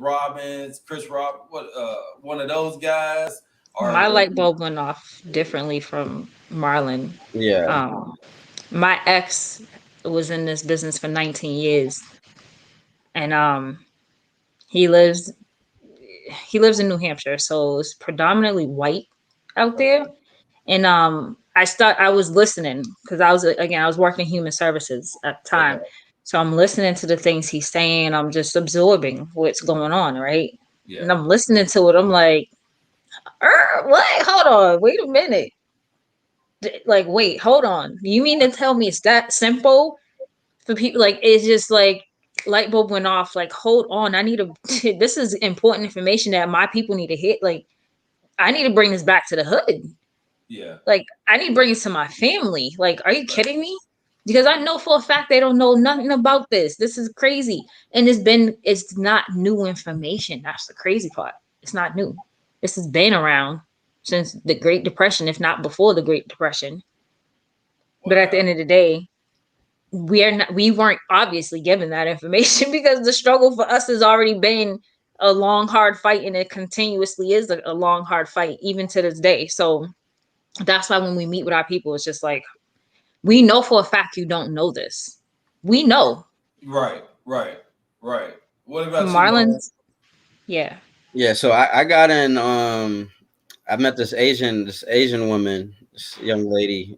Chris Rob, one of those guys? My light bulb went off differently from Marlon. yeah. My ex was in this business for 19 years, and he lives in New Hampshire, so it's predominantly white out there. And I was listening because I was working human services at the time. So I'm listening to the things he's saying. I'm just absorbing what's going on, right? Yeah. And I'm listening to it. I'm like, what? Hold on. Wait a minute. Like, wait, hold on. You mean to tell me it's that simple for people? Like, it's just like light bulb went off. Like, hold on. I need to, this is important information that my people need to hit. Like, I need to bring this back to the hood. Yeah. Like, I need to bring it to my family. Like, are you kidding me? Because I know for a fact they don't know nothing about this. This is crazy. And it's not new information. That's the crazy part. It's not new. This has been around since the Great Depression, if not before the Great Depression. Wow. But at the end of the day, we weren't obviously given that information because the struggle for us has already been a long, hard fight, and it continuously is a long, hard fight, even to this day. So that's why when we meet with our people, it's just like, we know for a fact you don't know this. We know. Right. What about Marlon's? Yeah. Yeah. So I got in. I met this Asian woman, this young lady.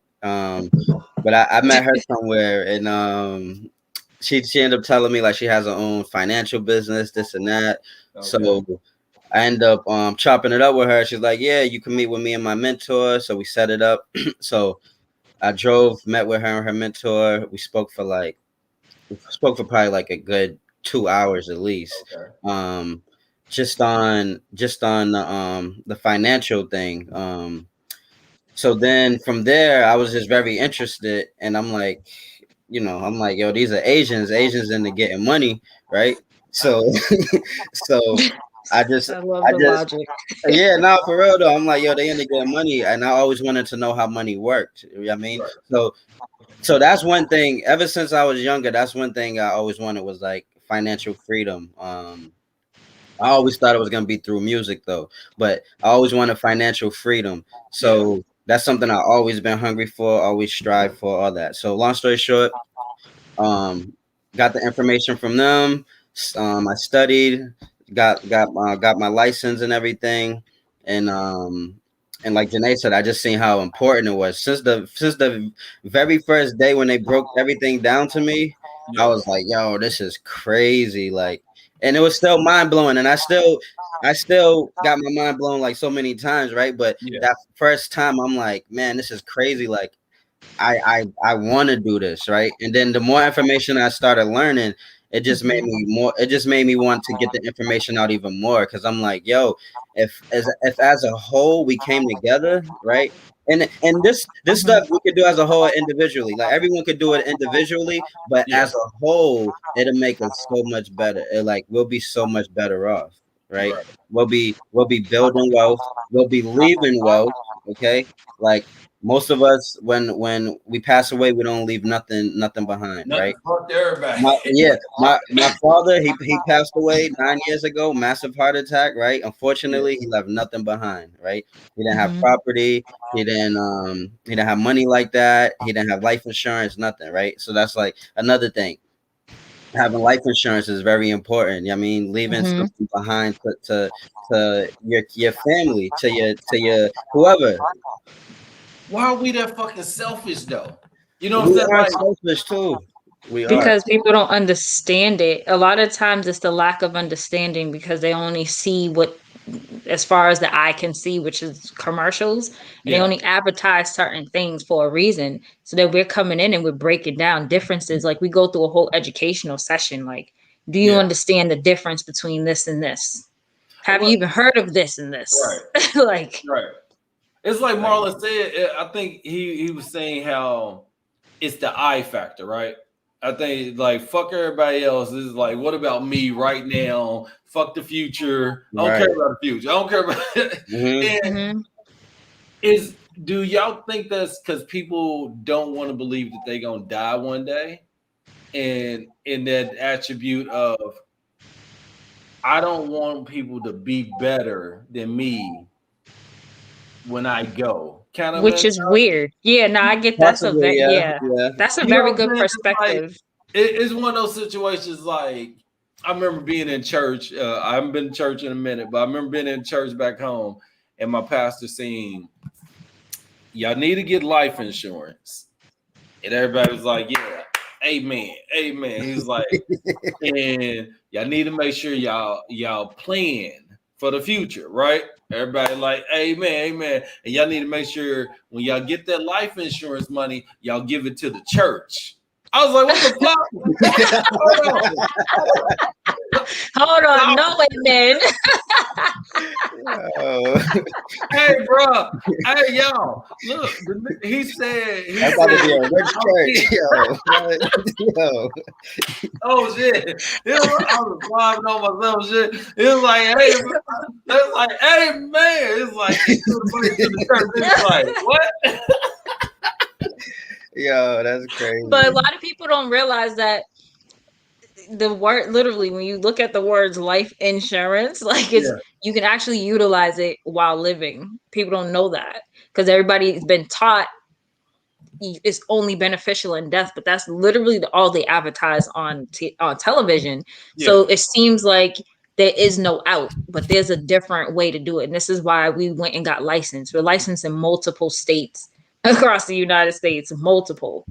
But I met her somewhere, and she ended up telling me like she has her own financial business, this and that. Okay. So I end up chopping it up with her. She's like, yeah, you can meet with me and my mentor. So we set it up. So I met with her and her mentor. We spoke for probably like a good 2 hours at least. Okay. Just on the financial thing. So then from there, I was just very interested, and I'm like, yo, these are Asians into getting money, right? So, I love the logic. Yeah, no, for real though. I'm like, yo, they into getting money, and I always wanted to know how money worked. You know what I mean? Right. So that's one thing. Ever since I was younger, that's one thing I always wanted was like financial freedom. I always thought it was gonna be through music though, but I always wanted financial freedom. So. Yeah. That's something I've always been hungry for, always strive for, all that. So long story short, got the information from them. I studied, got my license and everything, and like Jenae said, I just seen how important it was since the very first day when they broke everything down to me. Yeah. I was like, yo, this is crazy, like, and it was still mind blowing, and I still got my mind blown like so many times, right? But that first time, I'm like, man, this is crazy. Like, I want to do this, right? And then the more information I started learning, it just made me want to get the information out even more, because I'm like, yo, if as a whole we came together, right? And this stuff we could do as a whole individually. Like everyone could do it individually, but as a whole, it'll make us so much better. We'll be so much better off, right? We'll be building wealth. We'll be leaving wealth. Okay, like most of us, when we pass away, we don't leave nothing behind, right? Fuck everybody. My father, he passed away 9 years ago, massive heart attack, right? Unfortunately, he left nothing behind, right? He didn't have property. He didn't have money like that. He didn't have life insurance, nothing, right? So that's like another thing. Having life insurance is very important. I mean, leaving something behind to your family, to your whoever. Why are we that fucking selfish though? You know what I'm saying? We are selfish too. Because people don't understand it. A lot of times it's the lack of understanding, because they only see what, as far as the eye can see, which is commercials, and they only advertise certain things for a reason. So that we're coming in and we're breaking down differences. Like we go through a whole educational session. Like, do you understand the difference between this and this? Have you even heard of this and this? Right. Right. It's like Marlon said. I think he was saying how it's the I factor, right? I think like fuck everybody else. This is like, what about me right now? Fuck the future. I don't care about the future. I don't care about it. Do y'all think that's because people don't want to believe that they're gonna die one day? And in that attribute of, I don't want people to be better than me when I go, kind of, which is weird. Yeah, no, I get that's a that's a very good perspective. It's one of those situations. Like, I remember being in church. I haven't been to church in a minute, but I remember being in church back home, and my pastor saying, "Y'all need to get life insurance," and everybody was like, "Yeah, amen, amen." He was like, "And y'all need to make sure y'all plan for the future, right?" Everybody like, amen, amen. And y'all need to make sure when y'all get that life insurance money, y'all give it to the church. I was like, what the fuck? Hold on. No, wait, man. Hey, bro. Hey, y'all. Look, he said. That's about to be a rich church. Yo. Oh, shit. I was vibing on myself, shit. It was like, hey, it's like, hey, man. It's like, it's like, what? Yo, that's crazy. But a lot of people don't realize that the word, literally, when you look at the words life insurance, like you can actually utilize it while living. People don't know that because everybody's been taught it's only beneficial in death, but that's literally all they advertise on television. So it seems like there is no out, but there's a different way to do it. And this is why we went and got licensed. We're licensed in multiple states across the United States, multiple,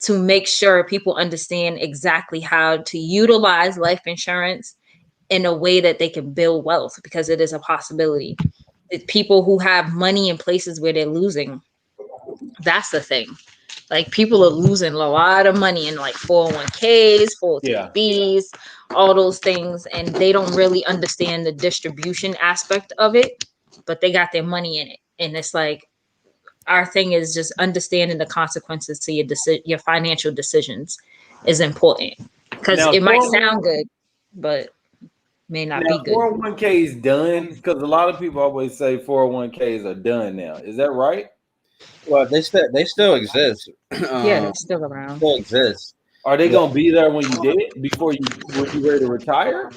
to make sure people understand exactly how to utilize life insurance in a way that they can build wealth, because it is a possibility. It's people who have money in places where they're losing. That's the thing. Like, people are losing a lot of money in like 401ks, 403bs, all those things, and they don't really understand the distribution aspect of it, but they got their money in it. And it's like, our thing is just understanding the consequences to your financial decisions is important, because it might sound good, but may not be good. 401k is done, because a lot of people always say 401ks are done now. Is that right? Well, they still exist. Yeah, they're still around. Still exist. Are they gonna be there when you did it, when you ready to retire?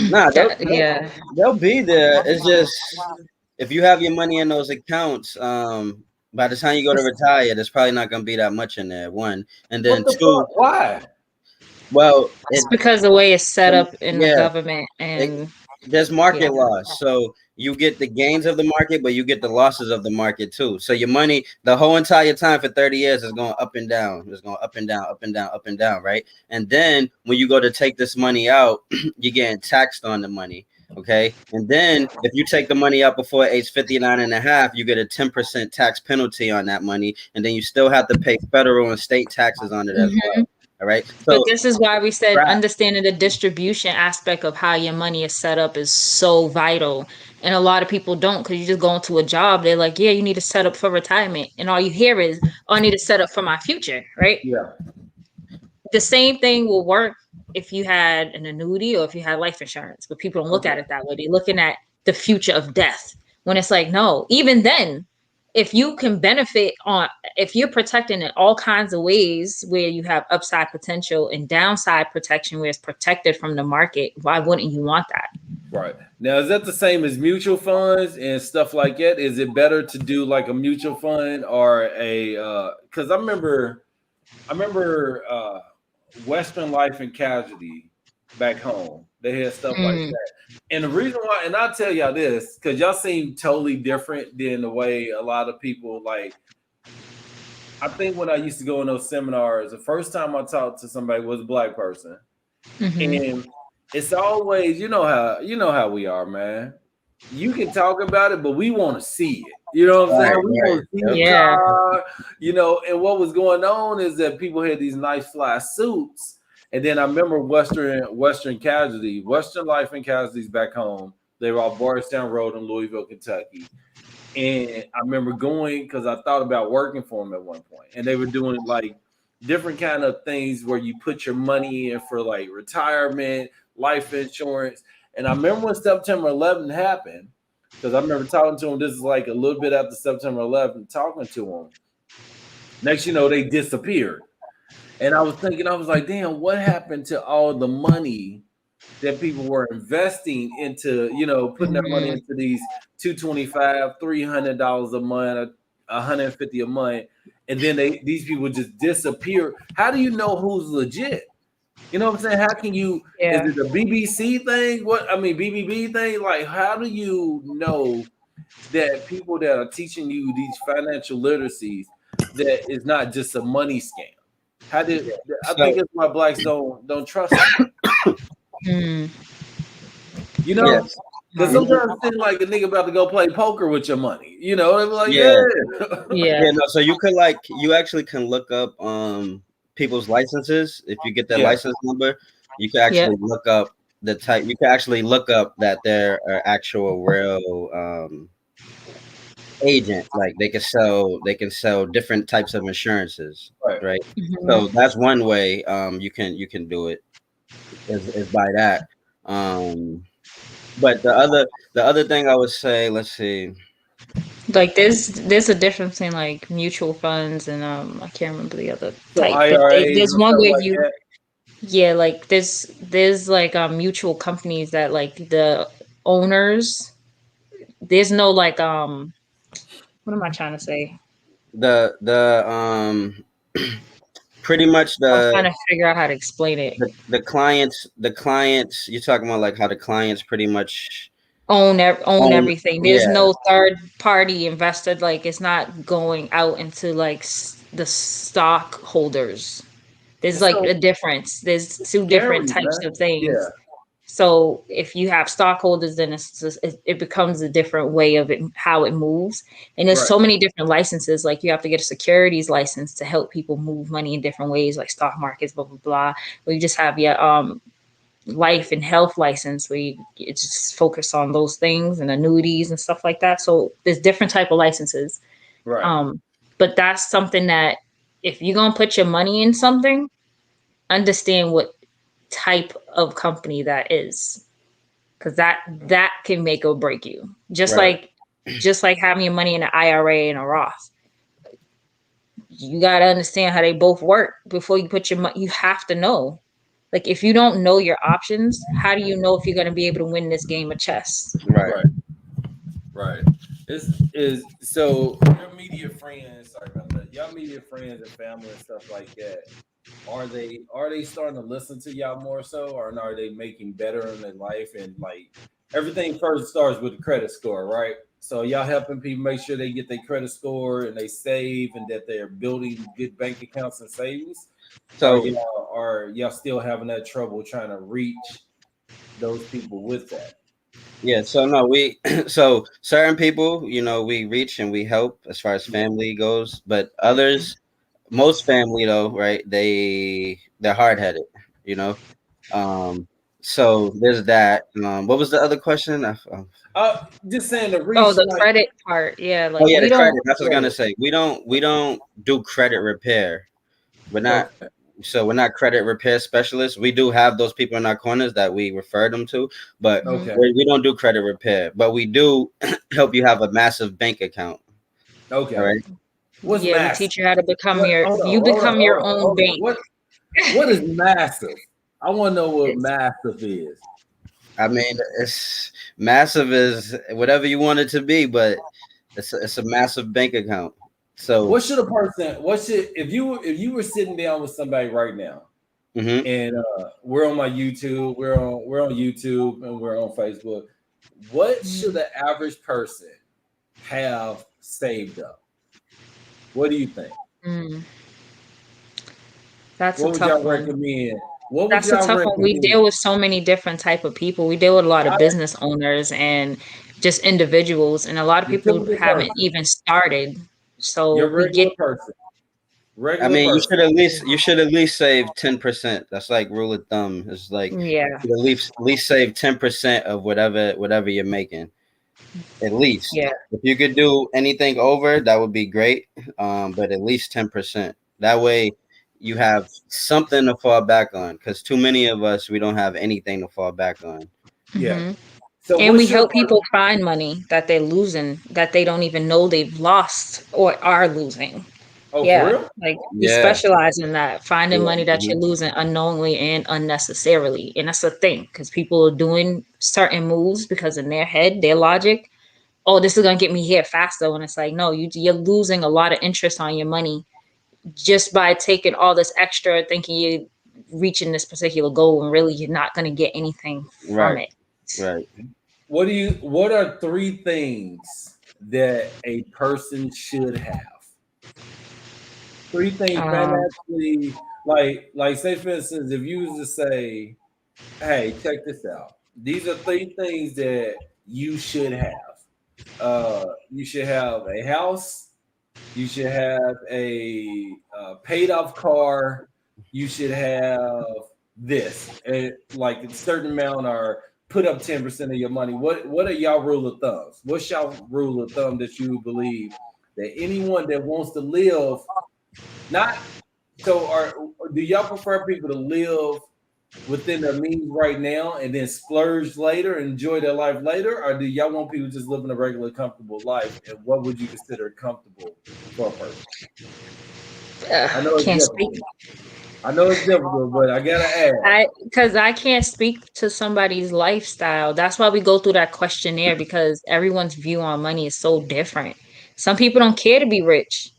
Nah, they'll be there. It's just, if you have your money in those accounts, by the time you go to retire, there's probably not gonna be that much in there. One, and then two. Why? Well, it's because the way it's set up in the government, and there's market loss. So you get the gains of the market, but you get the losses of the market too. So your money, the whole entire time for 30 years, is going up and down. It's going up and down, up and down, up and down, right? And then when you go to take this money out, you're getting taxed on the money. Okay. And then if you take the money out before age 59 and a half, you get a 10% tax penalty on that money. And then you still have to pay federal and state taxes on it as well. All right. So, but this is why we said understanding the distribution aspect of how your money is set up is so vital. And a lot of people don't, because you just go into a job. They're like, yeah, you need to set up for retirement. And all you hear is, oh, I need to set up for my future. Right. Yeah. The same thing will work if you had an annuity or if you had life insurance, but people don't look at it that way. They're looking at the future of death, when it's like, no, even then, if you can benefit if you're protecting in all kinds of ways where you have upside potential and downside protection where it's protected from the market, why wouldn't you want that? Right. Now, is that the same as mutual funds and stuff like that? Is it better to do like a mutual fund or because I remember Western Life and Casualty back home. They had stuff like that. And the reason why, and I'll tell y'all this, because y'all seem totally different than the way a lot of people, like, I think when I used to go in those seminars, the first time I talked to somebody was a Black person. And it's always, you know how we are, man. You can talk about it, but we want to see it. You know what I'm saying? We want to see the car, and what was going on is that people had these nice fly suits. And then I remember Western Casualty, Western Life and Casualties back home. They were off Bardstown Road in Louisville, Kentucky. And I remember going, because I thought about working for them at one point. And they were doing like different kind of things where you put your money in for like retirement, life insurance. And I remember when September 11th happened, because I remember talking to them. This is like a little bit after September 11th, talking to them. Next, they disappeared. And I was thinking, I was like, damn, what happened to all the money that people were investing into, putting their money into these $225, $300 a month, $150 a month, and then these people just disappear. How do you know who's legit? You know what I'm saying? How can you? Is it a BBC thing? BBB thing? Like, how do you know that people that are teaching you these financial literacies that is not just a money scam? I think it's why Blacks don't trust them. Because sometimes it seems like a nigga about to go play poker with your money. They're like, No, so you actually can look up people's licenses. If you get their license number, you can actually look up the type. You can actually look up that there are actual real agent. Like they can sell different types of insurances, right? Mm-hmm. So that's one way you can do it is by that. But the other thing I would say, let's see. Like there's a difference in like mutual funds and I can't remember the other So type, but IRAs there's and one stuff where like you that. yeah, like there's like mutual companies that like the owners, there's no like what am I trying to say? The pretty much I'm trying to figure out how to explain it. the clients you're talking about, like how the clients pretty much Own own. everything. There's Yeah, no third party invested. Like it's not going out into like the stockholders. There's And like a so difference. There's two different carries, types man. of things. Yeah. So if you have stockholders, then it's just, it becomes a different way of it, how it moves. And there's Right. so many different licenses. Like you have to get a securities license to help people move money in different ways, like stock markets, blah blah blah. Or you just have your life and health license where you just focus on those things and annuities and stuff like that. So there's different type of licenses. Right. But that's something that if you're gonna put your money in something, understand what type of company that is, because that can make or break you. right, Just like having your money in an IRA and a Roth, you got to understand how they both work before you put your money. You have to know, like if you don't know your options, how do you know if you're going to be able to win this game of chess? right. Right. Right. Is so your immediate friends, sorry about that. Your immediate friends and family and stuff like that. Are they starting to listen to y'all more so, or are they making better in their life? And like everything first starts with the credit score, right? So y'all helping people make sure they get their credit score and they save and that they're building good bank accounts and savings. Or So y'all still having that trouble trying to reach those people with that? yeah, so no, we so certain people, we reach and we help as far as Yeah. family goes, but others, most family though, right? They're hard headed, you know. Um, so there's that. What was the other question? Just saying to Oh, reach the like credit part. Yeah, Oh like yeah, we the don't. credit. That's what I was gonna credit. say. We don't do credit repair. We're not. Okay. So we're not credit repair specialists. We do have those people in our corners that we refer them to, but Okay. we don't do credit repair. But we do help you have a massive bank account. Okay. All right. What's Yeah, we massive? teach you how to become What? your. Hold You on. Hold on. become Hold your on. own Hold on. bank. What is massive? I want to know what It's massive is. I mean, it's massive is whatever you want it to be, but it's a massive bank account. So, What should a person? What should if you were sitting down with somebody right now, mhm. and we're on my YouTube, we're on YouTube, and we're on Facebook. What should the average person have saved up? What do you think? mm, that's a What would tough y'all one. recommend? What would That's a y'all tough one. We recommend? deal with so many different type of people. We deal with a lot of I, business owners and just individuals, and a lot of the people typical haven't person, even started. your So we get regular person, I regular mean, person. you should at least save 10%. That's like rule of thumb. It's like yeah, you at least save 10% of whatever you're making. At least yeah. if you could do anything over, that would be great. But at least 10%. That way, you have something to fall back on. Because too many of us, we don't have anything to fall back on. Yeah. hmm So And what we should a help person? people find money that they're losing, that they don't even know they've lost or are losing. Oh, for Yeah, real? like we Yeah, specialize in that, finding yeah, money that mhm. you're losing unknowingly and unnecessarily. And that's a thing because people are doing certain moves because in their head, their logic, oh, this is gonna get me here faster. When it's like, no, you're losing a lot of interest on your money just by taking all this extra, thinking you're reaching this particular goal, and really you're not gonna get anything from Right, it. right. What are three things that a person should have? Three things Um, financially, like say for instance, if you was to say, hey, check this out. These are three things that you should have. You should have a house, you should have a paid off car, you should have this, and like a certain amount, or put up 10% of your money. What are y'all rule of thumbs? What's y'all rule of thumb that you believe that anyone that wants to live, not so, or do y'all prefer people to live within their means right now and then splurge later and enjoy their life later, or do y'all want people just living a regular comfortable life? And what would you consider comfortable for a person? I know it's difficult. I know it's difficult, but I gotta ask. Because I can't speak to somebody's lifestyle. That's why we go through that questionnaire, because everyone's view on money is so different. Some people don't care to be rich.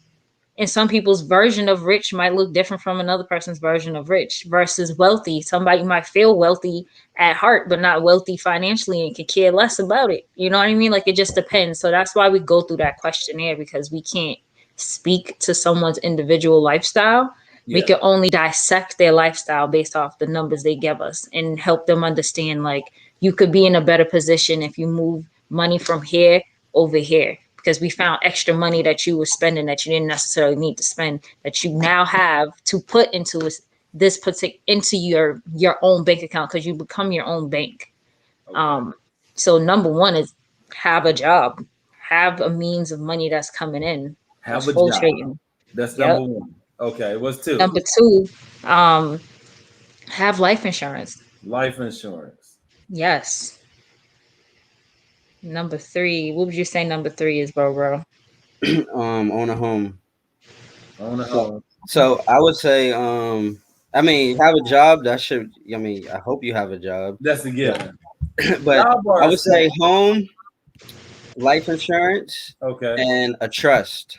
And some people's version of rich might look different from another person's version of rich versus wealthy. Somebody might feel wealthy at heart, but not wealthy financially and could care less about it. You know what I mean? Like, it just depends. So that's why we go through that questionnaire, because we can't speak to someone's individual lifestyle. We can only dissect their lifestyle based off the numbers they give us and help them understand, like, you could be in a better position if you move money from here over here, because we found extra money that you were spending that you didn't necessarily need to spend, that you now have to put into this particular, into your own bank account, because you become your own bank. Okay. So number one is have a job, have a means of money that's coming in. Have a job. That's number one. Okay, what's two? Number two, have life insurance. Life insurance. Yes. Number three, what would you say number three is, bro? Own a home. Own a home. So I would say, I mean, have a job. That should. I mean, I hope you have a job. That's a given. But I would say home, life insurance, okay, and a trust.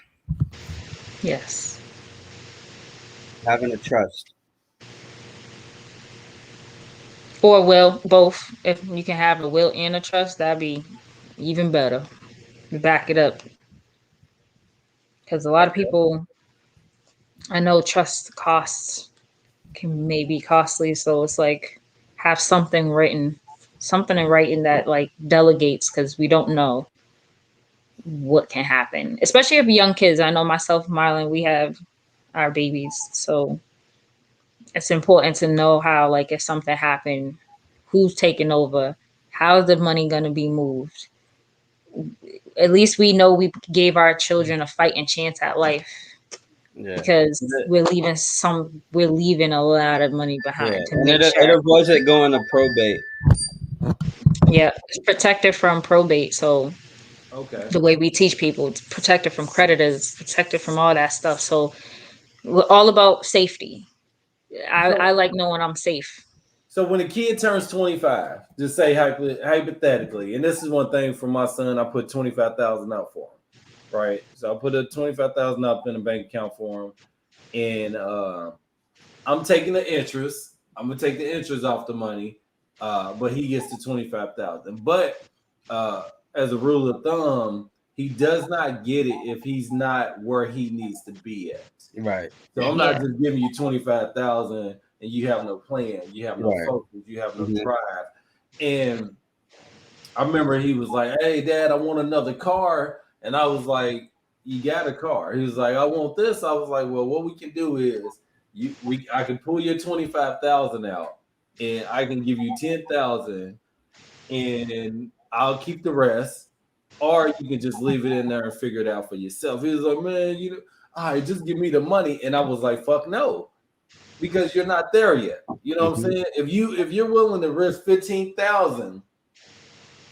Yes. Having a trust. Or will, both. If you can have a will and a trust, that'd be even better. Back it up. Because a lot of people, I know trust costs can maybe costly. So it's like, have something in writing that like delegates, because we don't know what can happen. Especially if young kids. I know myself, Marlon, we have our babies. So it's important to know how, like, if something happened, who's taking over, how is the money going to be moved. At least we know we gave our children a fighting chance at life. Yeah. Because we're leaving a lot of money behind. Yeah. And it avoids it going to probate. Yeah, it's protected from probate. So okay, the way we teach people, it's protected from creditors, protected from all that stuff. So we're all about safety. I like knowing I'm safe. So when a kid turns 25, just say hypothetically, and this is one thing for my son, I put $25,000 out for him, right? So I put a $25,000 up in a bank account for him, and I'm taking the interest. I'm gonna take the interest off the money, but he gets the $25,000. But as a rule of thumb, he does not get it if he's not where he needs to be at. Right. So I'm not just giving you $25,000 and you have no plan, you have no focus, you have no drive. And I remember he was like, "Hey, Dad, I want another car," and I was like, "You got a car?" He was like, "I want this." I was like, "Well, what we can do is I can pull your $25,000 out, and I can give you $10,000, and I'll keep the rest, or you can just leave it in there and figure it out for yourself." He was like, "Man, all right, just give me the money." And I was like, "Fuck no," because you're not there yet. You know what I'm saying? If you're willing to risk 15,000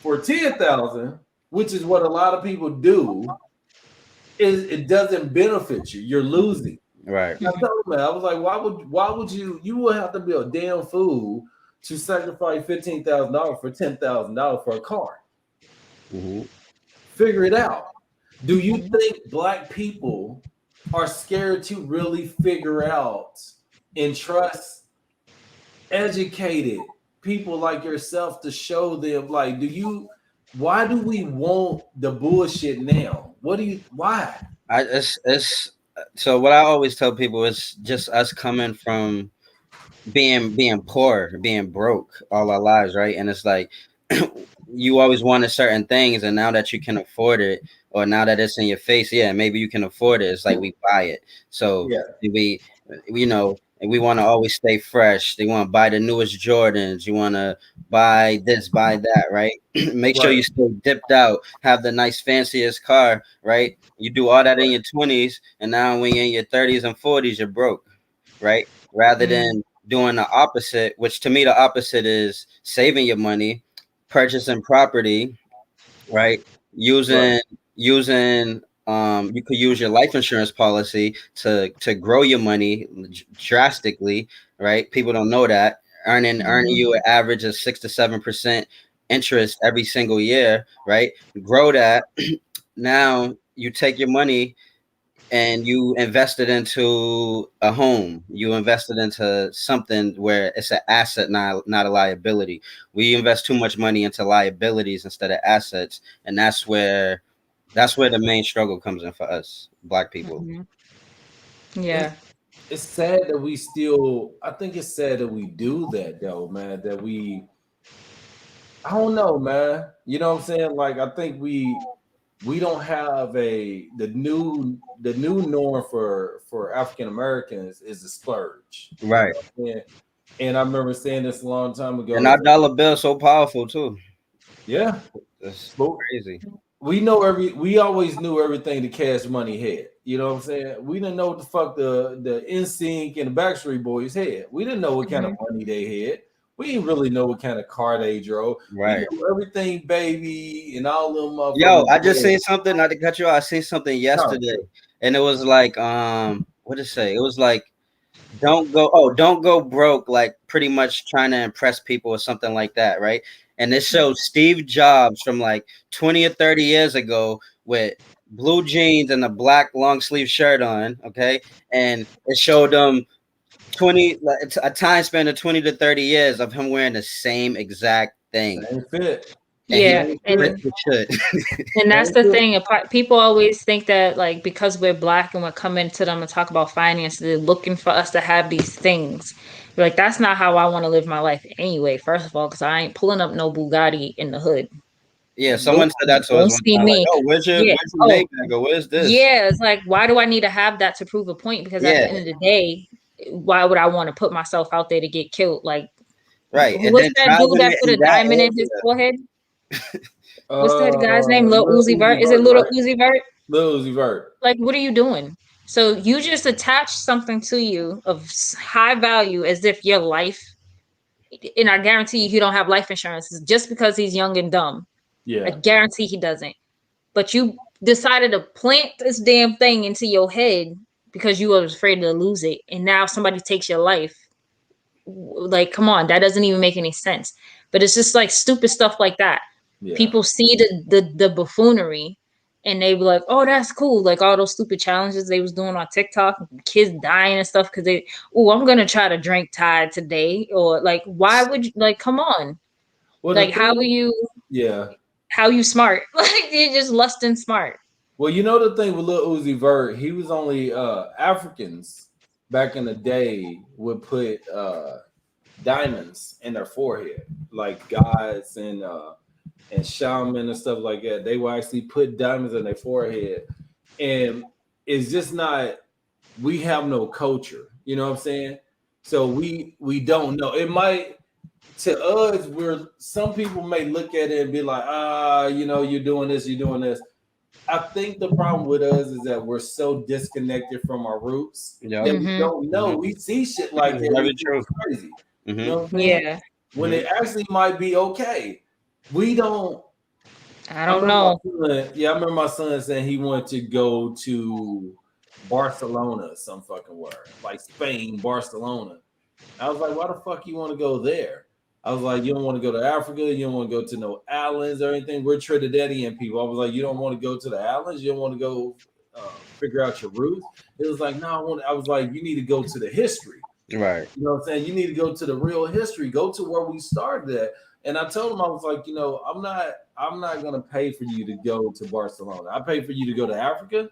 for 10,000, which is what a lot of people do, it doesn't benefit you. You're losing. Right. I told him, I was like, why would you would have to be a damn fool to sacrifice $15,000 for $10,000 for a car. Figure it out. Do you think Black people are scared to really figure out and trust educated people like yourself to show them, like, why do we want the bullshit now? Why? So what I always tell people is just us coming from being poor, being broke all our lives, right? And it's like you always wanted certain things, and now that you can afford it, or now that it's in your face, maybe you can afford it. It's like we buy it. So you know, and we want to always stay fresh. They want to buy the newest Jordans. You want to buy this, buy that, right? Make sure you stay dipped out, have the nice fanciest car, right? You do all that in your 20s, and now when you're in your 30s and 40s, you're broke, right? Rather than doing the opposite, which to me the opposite is saving your money, purchasing property, right? Using you could use your life insurance policy to grow your money drastically, right? People don't know that. Earning you an average of 6 to 7% interest every single year, right? Grow that. Now you take your money and you invested into a home. You invested into something where it's an asset, not a liability. We invest too much money into liabilities instead of assets, and that's where the main struggle comes in for us Black people. Yeah. It's sad that we still, I think it's sad that we do that though, man, that I don't know, man. You know what I'm saying? Like, I think we don't have the new norm for African Americans is a splurge. Right. You know, and I remember saying this a long time ago. And our dollar bill so powerful too. Yeah. It's crazy. We always knew everything the Cash Money had. You know what I'm saying? We didn't know what the fuck the NSYNC and the Backstreet Boys had. We didn't know what kind of money they had. We didn't really know what kind of car they drove. Right. We knew everything, baby, and all them motherfuckers. Yo, I just seen something, not to cut you off. I seen something yesterday, and it was like, what did it say? It was like, don't go broke, like pretty much trying to impress people or something like that, right? And it showed Steve Jobs from like 20 or 30 years ago with blue jeans and a black long sleeve shirt on, okay? And it showed them a time span of 20 to 30 years of him wearing the same exact thing. Same fit. Yeah, and that's the thing. People always think that like because we're Black and we're coming to them and talk about finances, they're looking for us to have these things. Like, that's not how I want to live my life anyway. First of all, because I ain't pulling up no Bugatti in the hood. Yeah, someone said that to us. Don't see me. Like, oh, where's your Maybach? Or where's this? Yeah, it's like, why do I need to have that to prove a point? Because at the end of the day, why would I want to put myself out there to get killed? Like, right. What's that dude that put a diamond in his forehead? What's that guy's name? Lil Uzi Vert? Is it Little Uzi Vert? Lil Uzi Vert. Like, what are you doing? So you just attach something to you of high value as if your life, and I guarantee you don't have life insurance just because he's young and dumb. Yeah. I guarantee he doesn't. But you decided to plant this damn thing into your head because you were afraid to lose it. And now somebody takes your life. Like, come on, that doesn't even make any sense. But it's just like stupid stuff like that. Yeah. People see the buffoonery and they be like, oh, that's cool. Like all those stupid challenges they was doing on TikTok, kids dying and stuff because I'm going to try to drink Tide today. Or like, why would you, like, come on. Well, like, how are you? Yeah. How you smart? Like, you're just lusting smart. Well, you know the thing with Lil Uzi Vert, he was only Africans back in the day would put diamonds in their forehead, like guys and shaman and stuff like that. They will actually put diamonds in their forehead, and it's just not. We have no culture, you know what I'm saying? So we don't know. It might. To us, some people may look at it and be like, you're doing this, you're doing this. I think the problem with us is that we're so disconnected from our roots that we don't know. We see shit like that. Very true. Crazy. You know what I'm saying? Yeah. When it actually might be okay. We don't. I don't know. I remember my son saying he wanted to go to Barcelona, some fucking word, like Spain, Barcelona. I was like, why the fuck you want to go there? I was like, you don't want to go to Africa. You don't want to go to no islands or anything. We're Trinidadian people. I was like, you don't want to go to the islands. You don't want to go figure out your roots. It was like, no, I was like, you need to go to the history. Right. You know what I'm saying? You need to go to the real history. Go to where we started at. And I told him, I was like, I'm not going to pay for you to go to Barcelona. I pay for you to go to Africa,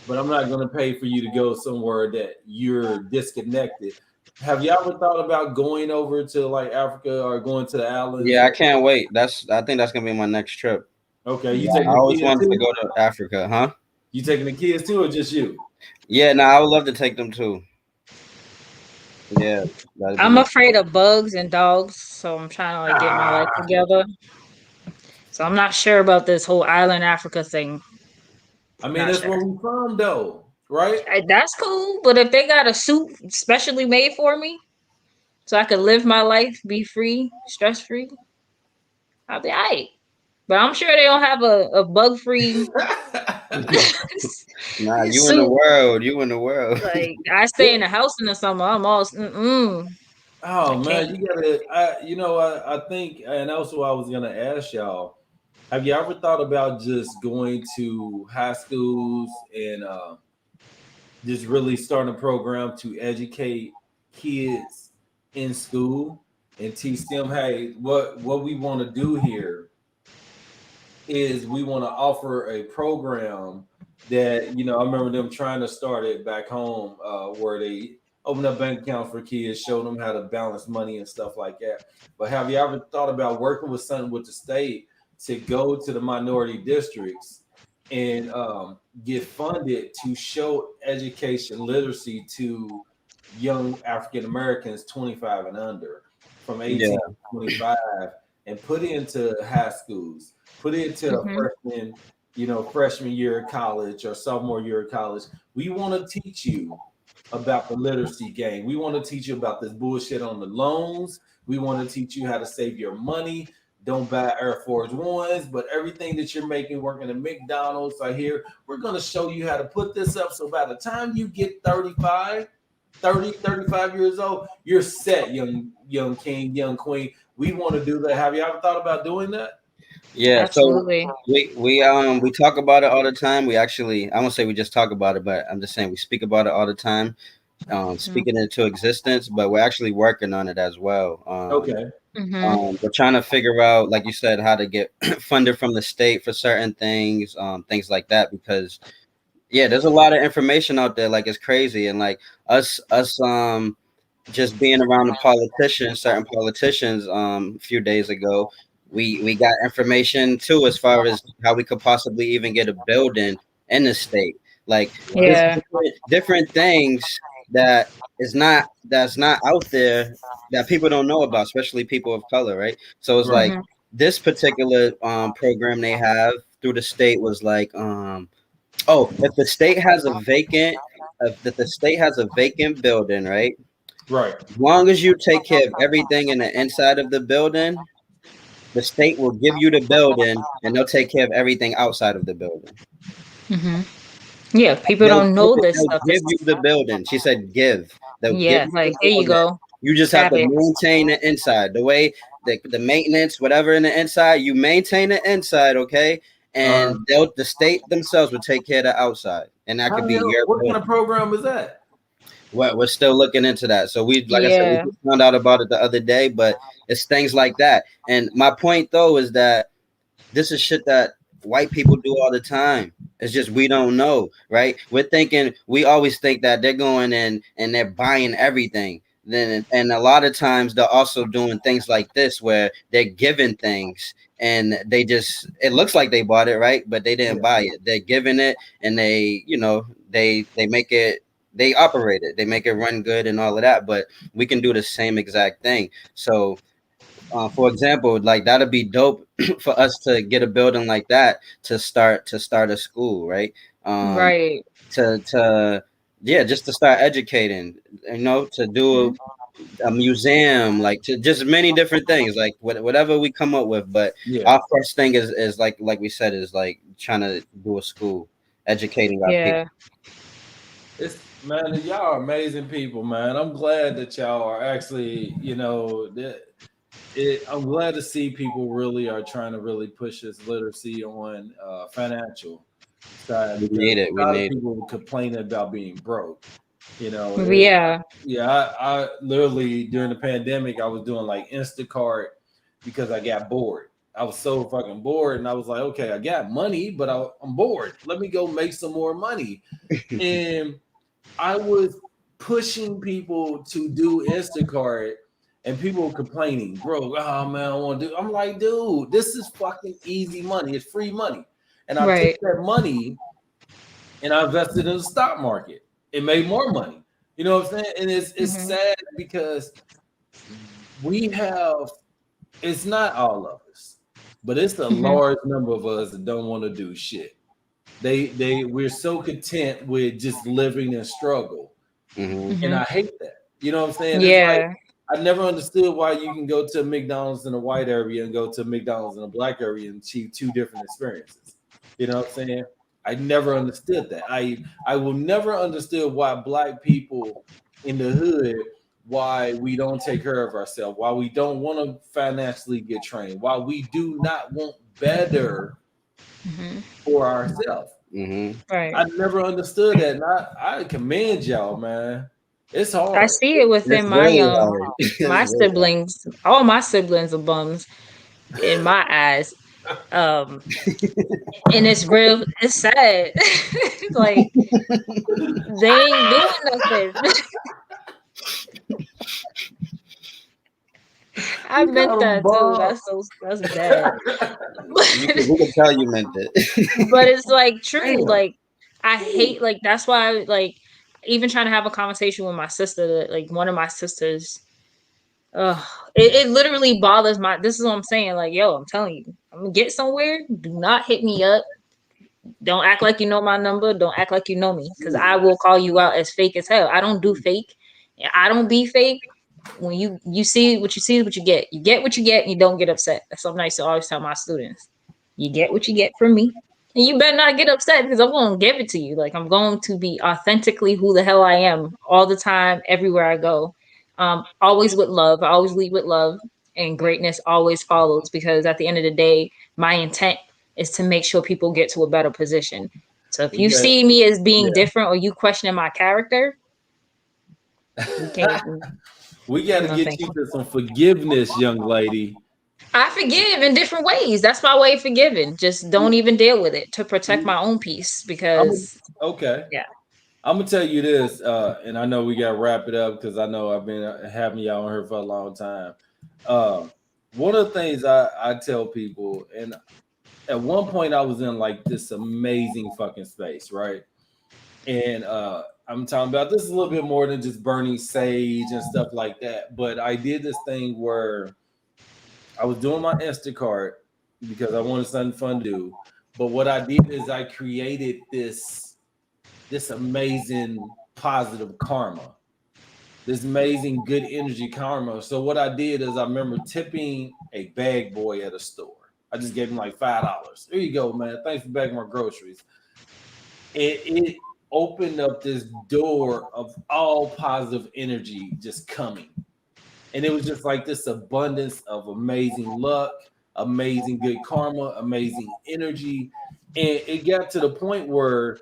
but I'm not going to pay for you to go somewhere that you're disconnected. Have you ever thought about going over to like Africa or going to the islands? Yeah, I can't wait. I think that's gonna be my next trip. Okay, I always wanted to go to Africa, huh? You taking the kids too, or just you? Yeah, no, I would love to take them too. Yeah. I'm afraid of bugs and dogs, so I'm trying to like get my life together. So I'm not sure about this whole island Africa thing. I mean, that's where we from, though, right? That's cool, but if they got a suit specially made for me, so I could live my life, be free, stress free, I'll be all right. But I'm sure they don't have a bug free. Nah, you in the world. You in the world. Like I stay in the house in the summer. I'm all. Oh man, you gotta. I think, and also I was gonna ask y'all. Have you ever thought about just going to high schools and just really starting a program to educate kids in school and teach them, hey, what we want to do here is we want to offer a program that, I remember them trying to start it back home where they open up bank accounts for kids, show them how to balance money and stuff like that. But have you ever thought about working with something with the state to go to the minority districts and get funded to show education literacy to young African Americans 25 and under, from 18 to 25, and put it into high schools, put it into a freshman year of college or sophomore year of college. We want to teach you about the literacy game. We want to teach you about this bullshit on the loans. We want to teach you how to save your money. Don't buy Air Force Ones, but everything that you're making working at McDonald's right here, we're going to show you how to put this up. So by the time you get 35 years old, you're set, young king, young queen. We want to do that. Have you ever thought about doing that? Yeah, absolutely. So we talk about it all the time. We actually, I won't say we just talk about it, but I'm just saying we speak about it all the time, speaking into existence. But we're actually working on it as well. Okay. We're trying to figure out, like you said, how to get funded from the state for certain things, things like that. Because there's a lot of information out there, like it's crazy, and like us, just being around certain politicians, a few days ago. We got information too as far as how we could possibly even get a building in the state. Like different things that's not out there that people don't know about, especially people of color, right? So it's like this particular program they have through the state was like, if the state has a vacant building, right? Right. As long as you take care of everything in the inside of the building, the state will give you the building and they'll take care of everything outside of the building. Yeah, people don't know this stuff. Give you the building. She said give. Yeah, like here you go. You just have to maintain the inside. The way the maintenance, whatever in the inside, you maintain the inside, okay? And the state themselves will take care of the outside. And that could be your what kind of program is that? Well, we're still looking into that. So I said, we just found out about it the other day, but it's things like that. And my point though is that this is shit that white people do all the time. It's just we don't know, right? We always think that they're going in and they're buying everything. And a lot of times they're also doing things like this where they're giving things and it looks like they bought it, right? But they didn't buy it. They're giving it and they make it. They operate it, they make it run good and all of that, but we can do the same exact thing. So, for example, like that'd be dope for us to get a building like that to start a school, right? Right. Just to start educating, to do a museum, like to just many different things, like whatever we come up with. But our first thing is like we said, is like trying to do a school, educating our people. Man, y'all are amazing people, man. I'm glad that y'all are actually, I'm glad to see people really are trying to really push this literacy on financial side. We need it. People complaining about being broke. I literally during the pandemic, I was doing like Instacart because I got bored. I was so fucking bored, and I was like, okay, I got money, but I'm bored. Let me go make some more money. And I was pushing people to do Instacart, and people were complaining, bro. Oh man, I want to do. I'm like, dude, this is fucking easy money. It's free money, and I took that money and I invested in the stock market. It made more money. You know what I'm saying? And it's sad because we have, it's not all of us, but it's a large number of us that don't want to do shit. We're so content with just living in struggle. And I hate that. You know what I'm saying? It's like I never understood why you can go to McDonald's in a white area and go to McDonald's in a black area and achieve two different experiences. You know what I'm saying? I never understood that. I will never understood why black people in the hood, why we don't take care of ourselves, why we don't want to financially get trained, why we do not want better for ourselves. Right. I never understood that. And I commend y'all, man. It's hard. I see it within my siblings. All my siblings are bums in my eyes. And it's real, it's sad. Like they ain't doing nothing. I meant that too. That's bad. We can tell you meant it. But it's like true. Like I hate, like that's why like even trying to have a conversation with my sister, like one of my sisters, it literally bothers my, this is what I'm saying. Like, yo, I'm telling you, I'm gonna get somewhere. Do not hit me up. Don't act like you know my number. Don't act like you know me, because I will call you out as fake as hell. I don't do fake. I don't be fake. When you see what you get. You get what you get, and you don't get upset. That's something I used to always tell my students. You get what you get from me, and you better not get upset, because I'm going to give it to you. Like, I'm going to be authentically who the hell I am all the time, everywhere I go. Always with love. I always lead with love, and greatness always follows, because at the end of the day, my intent is to make sure people get to a better position. So if you see me as being different, or you questioning my character, you can't. We got to get you to some forgiveness, young lady. I forgive in different ways. That's my way of forgiving. Just don't even deal with it, to protect my own peace, because I'm gonna tell you this, and I know we gotta wrap it up, because I know I've been having y'all on here for a long time. One of the things I tell people, and at one point I was in like this amazing fucking space, right? And I'm talking about, this is a little bit more than just burning sage and stuff like that. But I did this thing where I was doing my Instacart because I wanted something fun to do. But what I did is I created this amazing positive karma, this amazing good energy karma. So what I did is I remember tipping a bag boy at a store. I just gave him like $5. There you go, man. Thanks for bagging my groceries. It opened up this door of all positive energy just coming. And it was just like this abundance of amazing luck, amazing good karma, amazing energy. And it got to the point where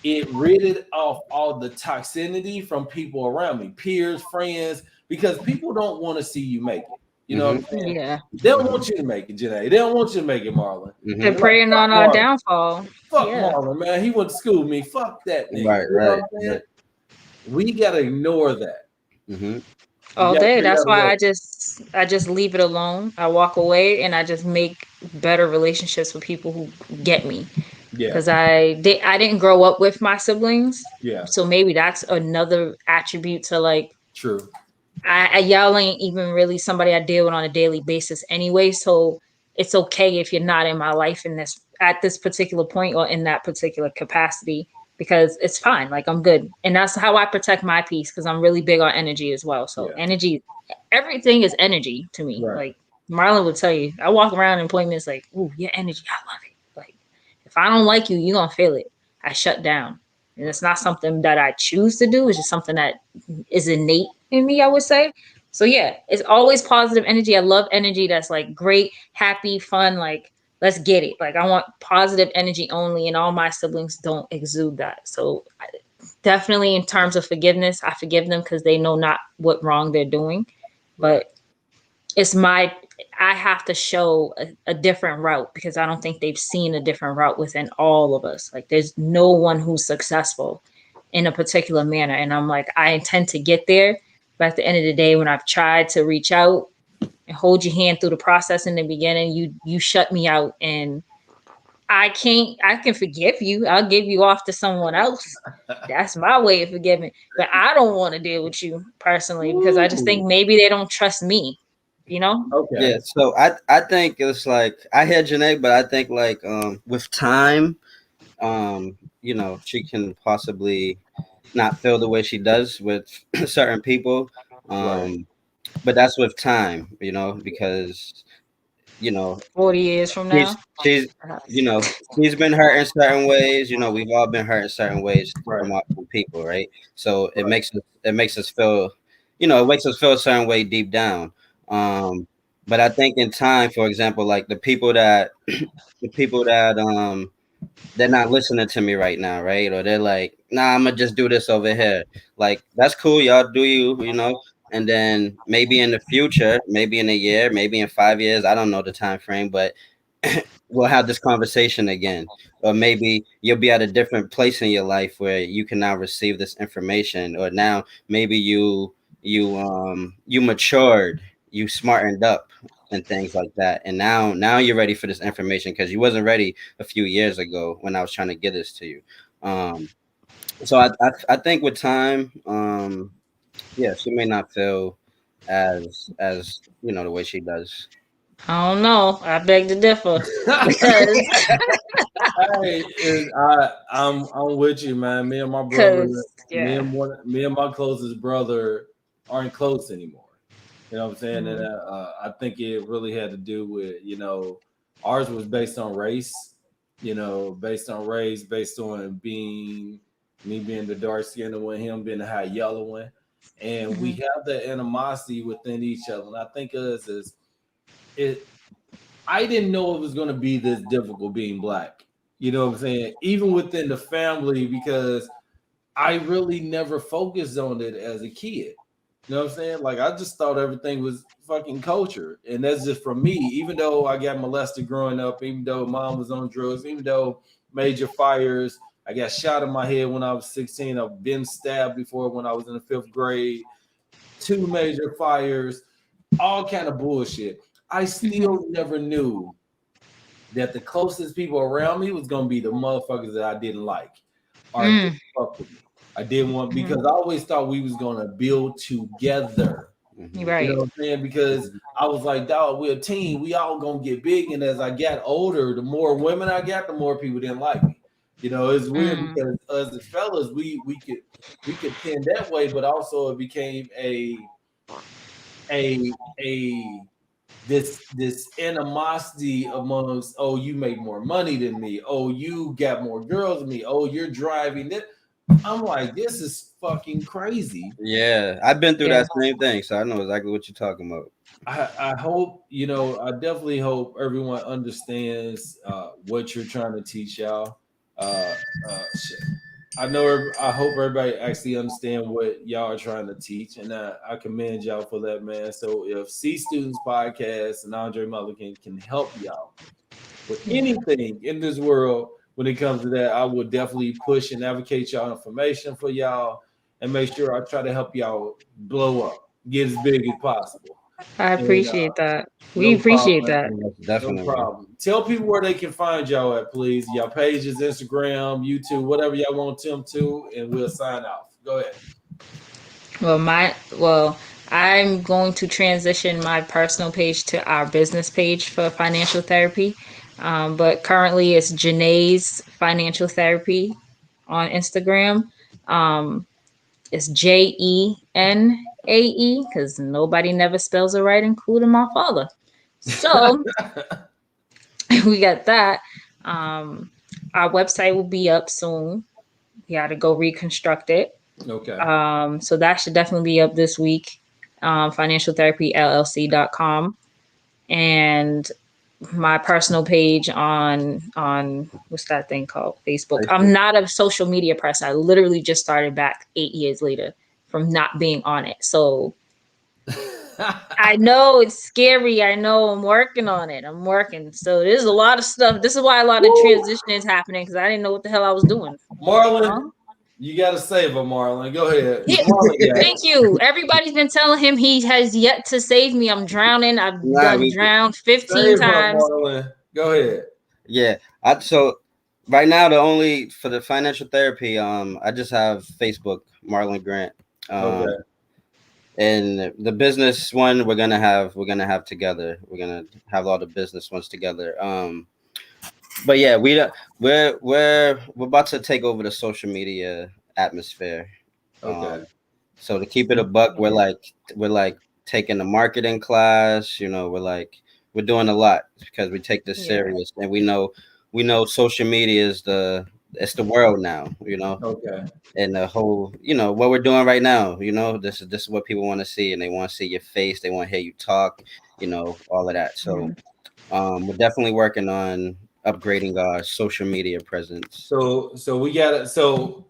it ridded off all the toxicity from people around me, peers, friends, because people don't want to see you make it. You know what I'm saying? Yeah. They don't want you to make it, Jenae. They don't want you to make it, Marlon. They're preying on our downfall. Fuck Marlon, man. He went to school with me. Fuck that nigga. Right. We gotta ignore that. All day. That's why I just leave it alone. I walk away, and I just make better relationships with people who get me. Yeah. Because I didn't grow up with my siblings. Yeah. So maybe that's another attribute to like. True. Y'all ain't even really somebody I deal with on a daily basis anyway. So it's okay if you're not in my life at this particular point or in that particular capacity, because it's fine. Like, I'm good. And that's how I protect my peace, because I'm really big on energy as well. So energy, everything is energy to me. Right. Like Marlon would tell you, I walk around in appointments like, ooh, your energy, I love it. Like, if I don't like you, you're going to feel it. I shut down. And it's not something that I choose to do. It's just something that is innate in me, I would say. So yeah, it's always positive energy. I love energy that's like great, happy, fun. Like, let's get it. Like, I want positive energy only, and all my siblings don't exude that. So definitely in terms of forgiveness, I forgive them because they know not what wrong they're doing. But I have to show a different route, because I don't think they've seen a different route within all of us. Like, there's no one who's successful in a particular manner. And I'm like, I intend to get there. But at the end of the day, when I've tried to reach out and hold your hand through the process in the beginning, you shut me out. And I can forgive you. I'll give you off to someone else. That's my way of forgiving. But I don't want to deal with you personally because I just think maybe they don't trust me. You know? Okay. Yeah. So I think it's like I hear Jenae, but I think like with time, you know, she can possibly not feel the way she does with certain people. Right. But that's with time, you know, because 40 years from now. She's she's been hurt in certain ways. You know, we've all been hurt in certain ways from people, right? So it makes us feel, it makes us feel a certain way deep down. But I think in time, for example, like the people that they're not listening to me right now, right? Or they're like, nah, I'm gonna just do this over here. Like, that's cool, y'all do you, and then maybe in the future, maybe in a year, maybe in 5 years, I don't know the time frame, but we'll have this conversation again. Or maybe you'll be at a different place in your life where you can now receive this information, or now maybe you matured, you smartened up and things like that, and now you're ready for this information because you wasn't ready a few years ago when I was trying to get this to you. So I think with time, yeah, she may not feel as the way she does. I don't know. I beg to differ. I'm with you, man. Me and my brother, me and my closest brother aren't close anymore. You know what I'm saying? Mm-hmm. And I think it really had to do with, ours was based on race, based on me being the dark skinned one, him being the high yellow one. And we have the animosity within each other. And I think I didn't know it was going to be this difficult being black. You know what I'm saying? Even within the family, because I really never focused on it as a kid. You know what I'm saying? Like, I just thought everything was fucking culture. And that's just from me. Even though I got molested growing up, even though mom was on drugs, even though major fires, I got shot in my head when I was 16. I've been stabbed before when I was in the 5th grade. 2 major fires, all kind of bullshit. I still never knew that the closest people around me was going to be the motherfuckers that I didn't like or didn't fuck with me. I didn't want, because I always thought we was going to build together. Right. You know what I'm saying? Because I was like, dog, we're a team. We all going to get big. And as I got older, the more women I got, the more people didn't like me. It's weird because as the fellas, we could tend that way, but also it became this animosity amongst, oh, you make more money than me, oh, you got more girls than me, oh, you're driving this. I'm like, this is fucking crazy. Yeah, I've been through that same thing, so I know exactly what you're talking about. I hope, I definitely hope everyone understands what you're trying to teach y'all. I hope everybody actually understand what y'all are trying to teach, and I commend y'all for that, man. So if C Students Podcast and André Mulligan can help y'all with anything in this world when it comes to that, I will definitely push and advocate y'all information for y'all and make sure I try to help y'all blow up, get as big as possible. I appreciate that. We appreciate that. Definitely. No problem. Tell people where they can find y'all at, please. Y'all pages, Instagram, YouTube, whatever y'all want them to, and we'll sign off. Go ahead. Well, I'm going to transition my personal page to our business page for financial therapy. But currently it's Jenae's Financial Therapy on Instagram. It's JENAE because nobody never spells it right, including my father. So we got that. Our website will be up soon. We got to go reconstruct it. Okay. So that should definitely be up this week. financialtherapyllc.com. And my personal page on what's that thing called? Facebook. I'm not a social media person. I literally just started back 8 years later from not being on it. So I know it's scary. I know I'm working on it. I'm working. So there's a lot of stuff. This is why a lot of transition is happening, because I didn't know what the hell I was doing. Marlon, you got to save him, Marlon. Go ahead. Yeah. Thank you. Everybody's been telling him he has yet to save me. I'm drowning. I've drowned 15 times. Marlon. Go ahead. Yeah. So right now the only for the financial therapy, I just have Facebook, Marlon Grant. Okay. And the business one we're gonna have together. We're gonna have all the business ones together. But yeah, we're about to take over the social media atmosphere. Okay. So to keep it a buck, we're like taking a marketing class. We're doing a lot because we take this serious, and we know social media is it's the world now. Okay. And the whole, what we're doing right now. This is what people want to see, and they want to see your face. They want to hear you talk. All of that. So we're definitely working on upgrading our social media presence. So we got it. So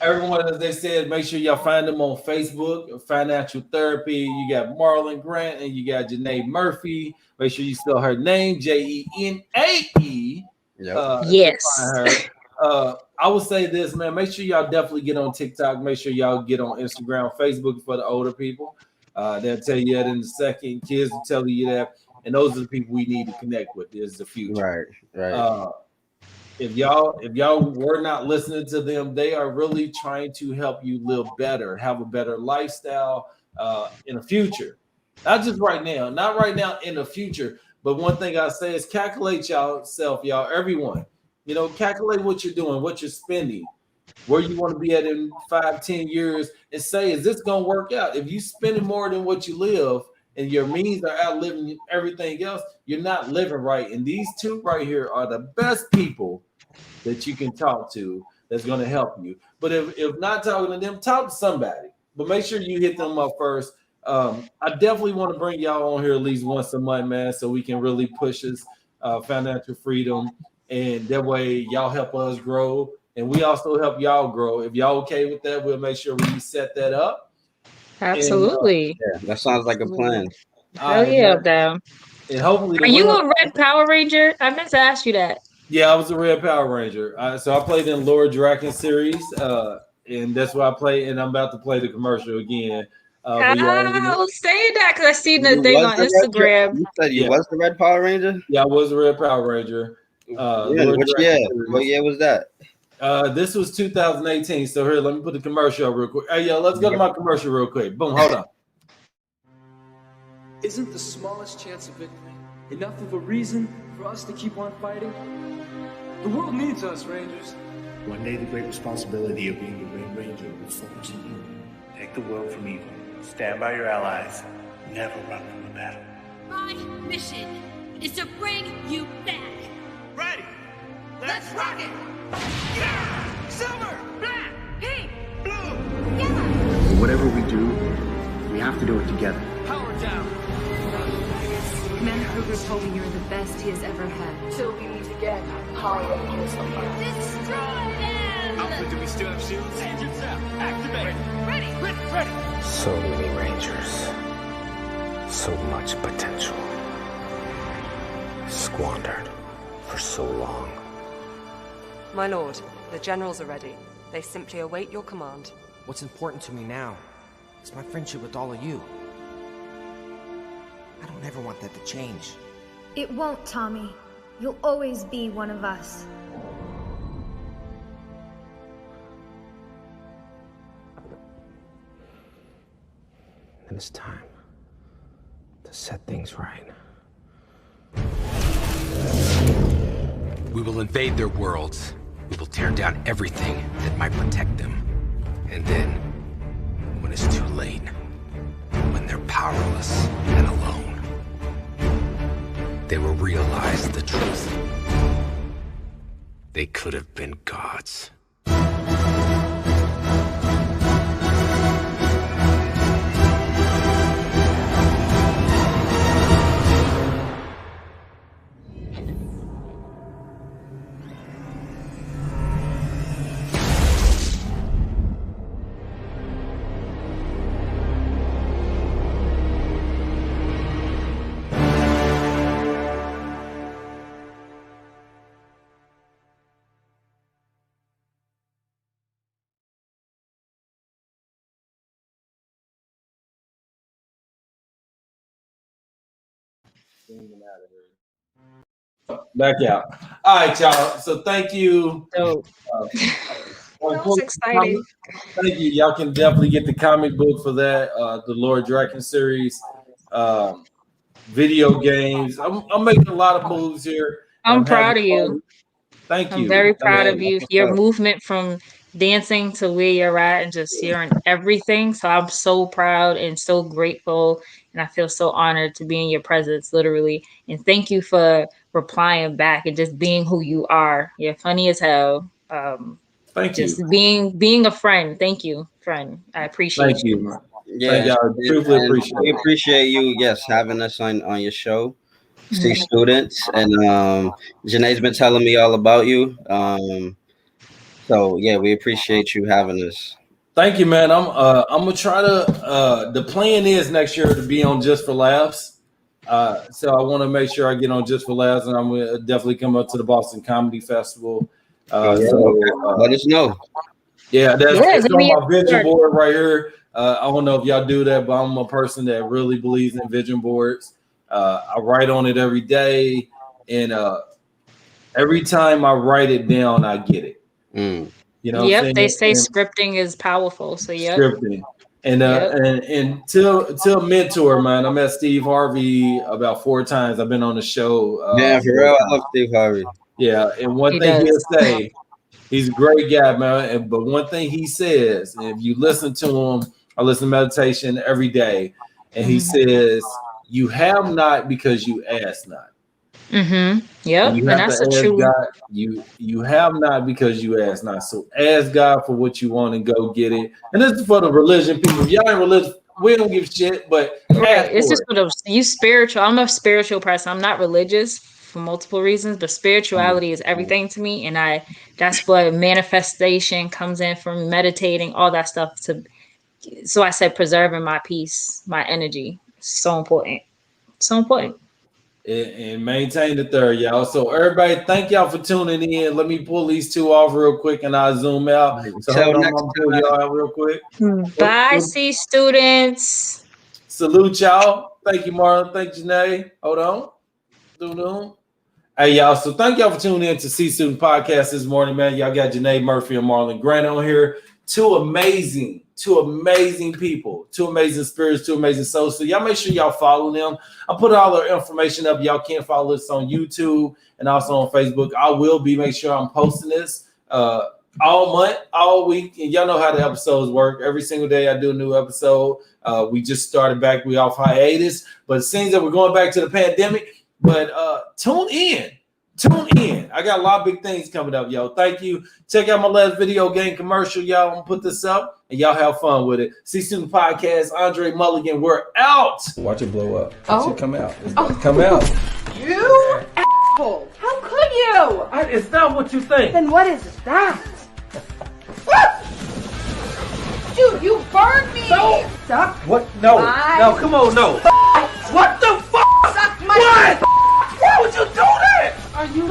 everyone, as they said, make sure y'all find them on Facebook, Financial Therapy. You got Marlon Grant and you got Jenae Murphy. Make sure you spell her name Jenae. Yes. Find her. I would say this, man. Make sure y'all definitely get on TikTok. Make sure y'all get on Instagram, Facebook for the older people. They'll tell you that in a second. Kids will tell you that, and those are the people we need to connect with. Is the future. Right. If y'all were not listening to them, they are really trying to help you live better, have a better lifestyle in the future. Not just right now, not right now in the future. But one thing I say is calculate yourself, y'all, everyone. Calculate what you're doing, what you're spending, where you want to be at in 5-10 years, and say, is this gonna work out? If you spending more than what you live and your means are outliving everything else, you're not living right. And these two right here are the best people that you can talk to that's going to help you. But if not talking to them, talk to somebody. But make sure you hit them up first. I definitely want to bring y'all on here at least once a month, man, so we can really push this financial freedom. And that way y'all help us grow. And we also help y'all grow. If y'all okay with that, we'll make sure we set that up. Absolutely. And, that sounds like a plan. Hell yeah, damn. And hopefully, are you a Red Power Ranger? I meant to ask you that. Yeah, I was a Red Power Ranger. So I played in Lord Draken series, and that's what I play. And I'm about to play the commercial again. I was saying that because I seen the thing on Instagram. You said you was the Red Power Ranger? Yeah, I was a Red Power Ranger. Which year? What year was that? This was 2018. So here, let me put the commercial up real quick. Hey, yo, let's go to my commercial real quick. Boom, hold on. Isn't the smallest chance of victory enough of a reason for us to keep on fighting? The world needs us, Rangers. One day the great responsibility of being the Red Ranger will fall to you. Take the world from evil. Stand by your allies. Never run from a battle. My mission is to bring you back. Ready! Let's rock it! Yeah! Silver! Black! Pink! Blue! Yellow! Whatever we do, we have to do it together. Power down! Commander Kruger told me you're the best he has ever had. Till we meet again, Power Rangers. Destroy them! Outfit, do we still have shields? Engines out! Activate! Ready! So many Rangers. So much potential. Squandered for so long. My lord, the generals are ready. They simply await your command. What's important to me now is my friendship with all of you. I don't ever want that to change. It won't, Tommy. You'll always be one of us. And it's time to set things right. We will invade their worlds. We will tear down everything that might protect them. And then, when it's too late, when they're powerless and alone, they will realize the truth. They could have been gods. Back out. All right, y'all. So thank you. That was exciting. Thank you. Y'all can definitely get the comic book for that. The Lord Draken series, video games. I'm making a lot of moves here. I'm proud of you. Thank you. I'm very proud of you. Your movement from dancing to where you're at and just hearing everything. So I'm so proud and so grateful. And I feel so honored to be in your presence, literally. And thank you for replying back and just being who you are. You're funny as hell. Thank you. Just being a friend. Thank you, friend. I appreciate you. Yeah, we appreciate you. Yes, having us on your show. See students, and Jenae's been telling me all about you. So yeah, we appreciate you having us. Thank you, man. I'm gonna try to. The plan is next year to be on Just for Laughs. So I want to make sure I get on Just for Laughs, and I'm gonna definitely come up to the Boston Comedy Festival. Let us know. Yeah, that's on my vision board right here. I don't know if y'all do that, but I'm a person that really believes in vision boards. I write on it every day, and every time I write it down, I get it. You know, yep. They say scripting is powerful. So yeah, scripting. And till mentor, man, I met Steve Harvey about 4 times. I've been on the show. Yeah, for real, I love Steve Harvey. Yeah, and one thing he'll say, he's a great guy, man. But one thing he says, and if you listen to him, I listen to meditation every day, and he says, "You have not because you ask not." Yeah, and that's a true. God, you have not because you ask not. So ask God for what you want and go get it. And this is for the religion people. If y'all ain't religious, we don't give shit. But it's just for you spiritual. I'm a spiritual person. I'm not religious for multiple reasons, but spirituality is everything to me, and that's what manifestation comes in from meditating, all that stuff. So I said preserving my peace, my energy. So important. So important. And maintain the third, y'all. So everybody, thank y'all for tuning in. Let me pull these 2 off real quick, and I'll zoom out. So hold on, I'm gonna pull y'all out real quick. Bye, C students. Salute y'all. Thank you, Marlon. Thank you, Jenae. Hold on. Hey, y'all. So thank y'all for tuning in to C Student Podcast this morning, man. Y'all got Jenae Murphy and Marlon Grant on here. 2 amazing people, 2 amazing spirits, 2 amazing souls. So y'all make sure y'all follow them. I put all their information up. Y'all can follow us on YouTube and also on Facebook. I will make sure I'm posting this all month, all week. And y'all know how the episodes work. Every single day I do a new episode. We just started back. We off hiatus, but it seems that we're going back to the pandemic. But tune in. I got a lot of big things coming up, y'all. Thank you. Check out my last video game commercial, y'all. I'm gonna put this up and y'all have fun with it. See Student Podcast, André Mulligan. We're out. Watch it blow up. Watch it come out. Come out. You asshole! How could you? It's not what you think. Then what is that? Dude, you burned me! No! Suck. What? No. No, come on, no. What the fuck? Suck my What? Why would you do that? Are you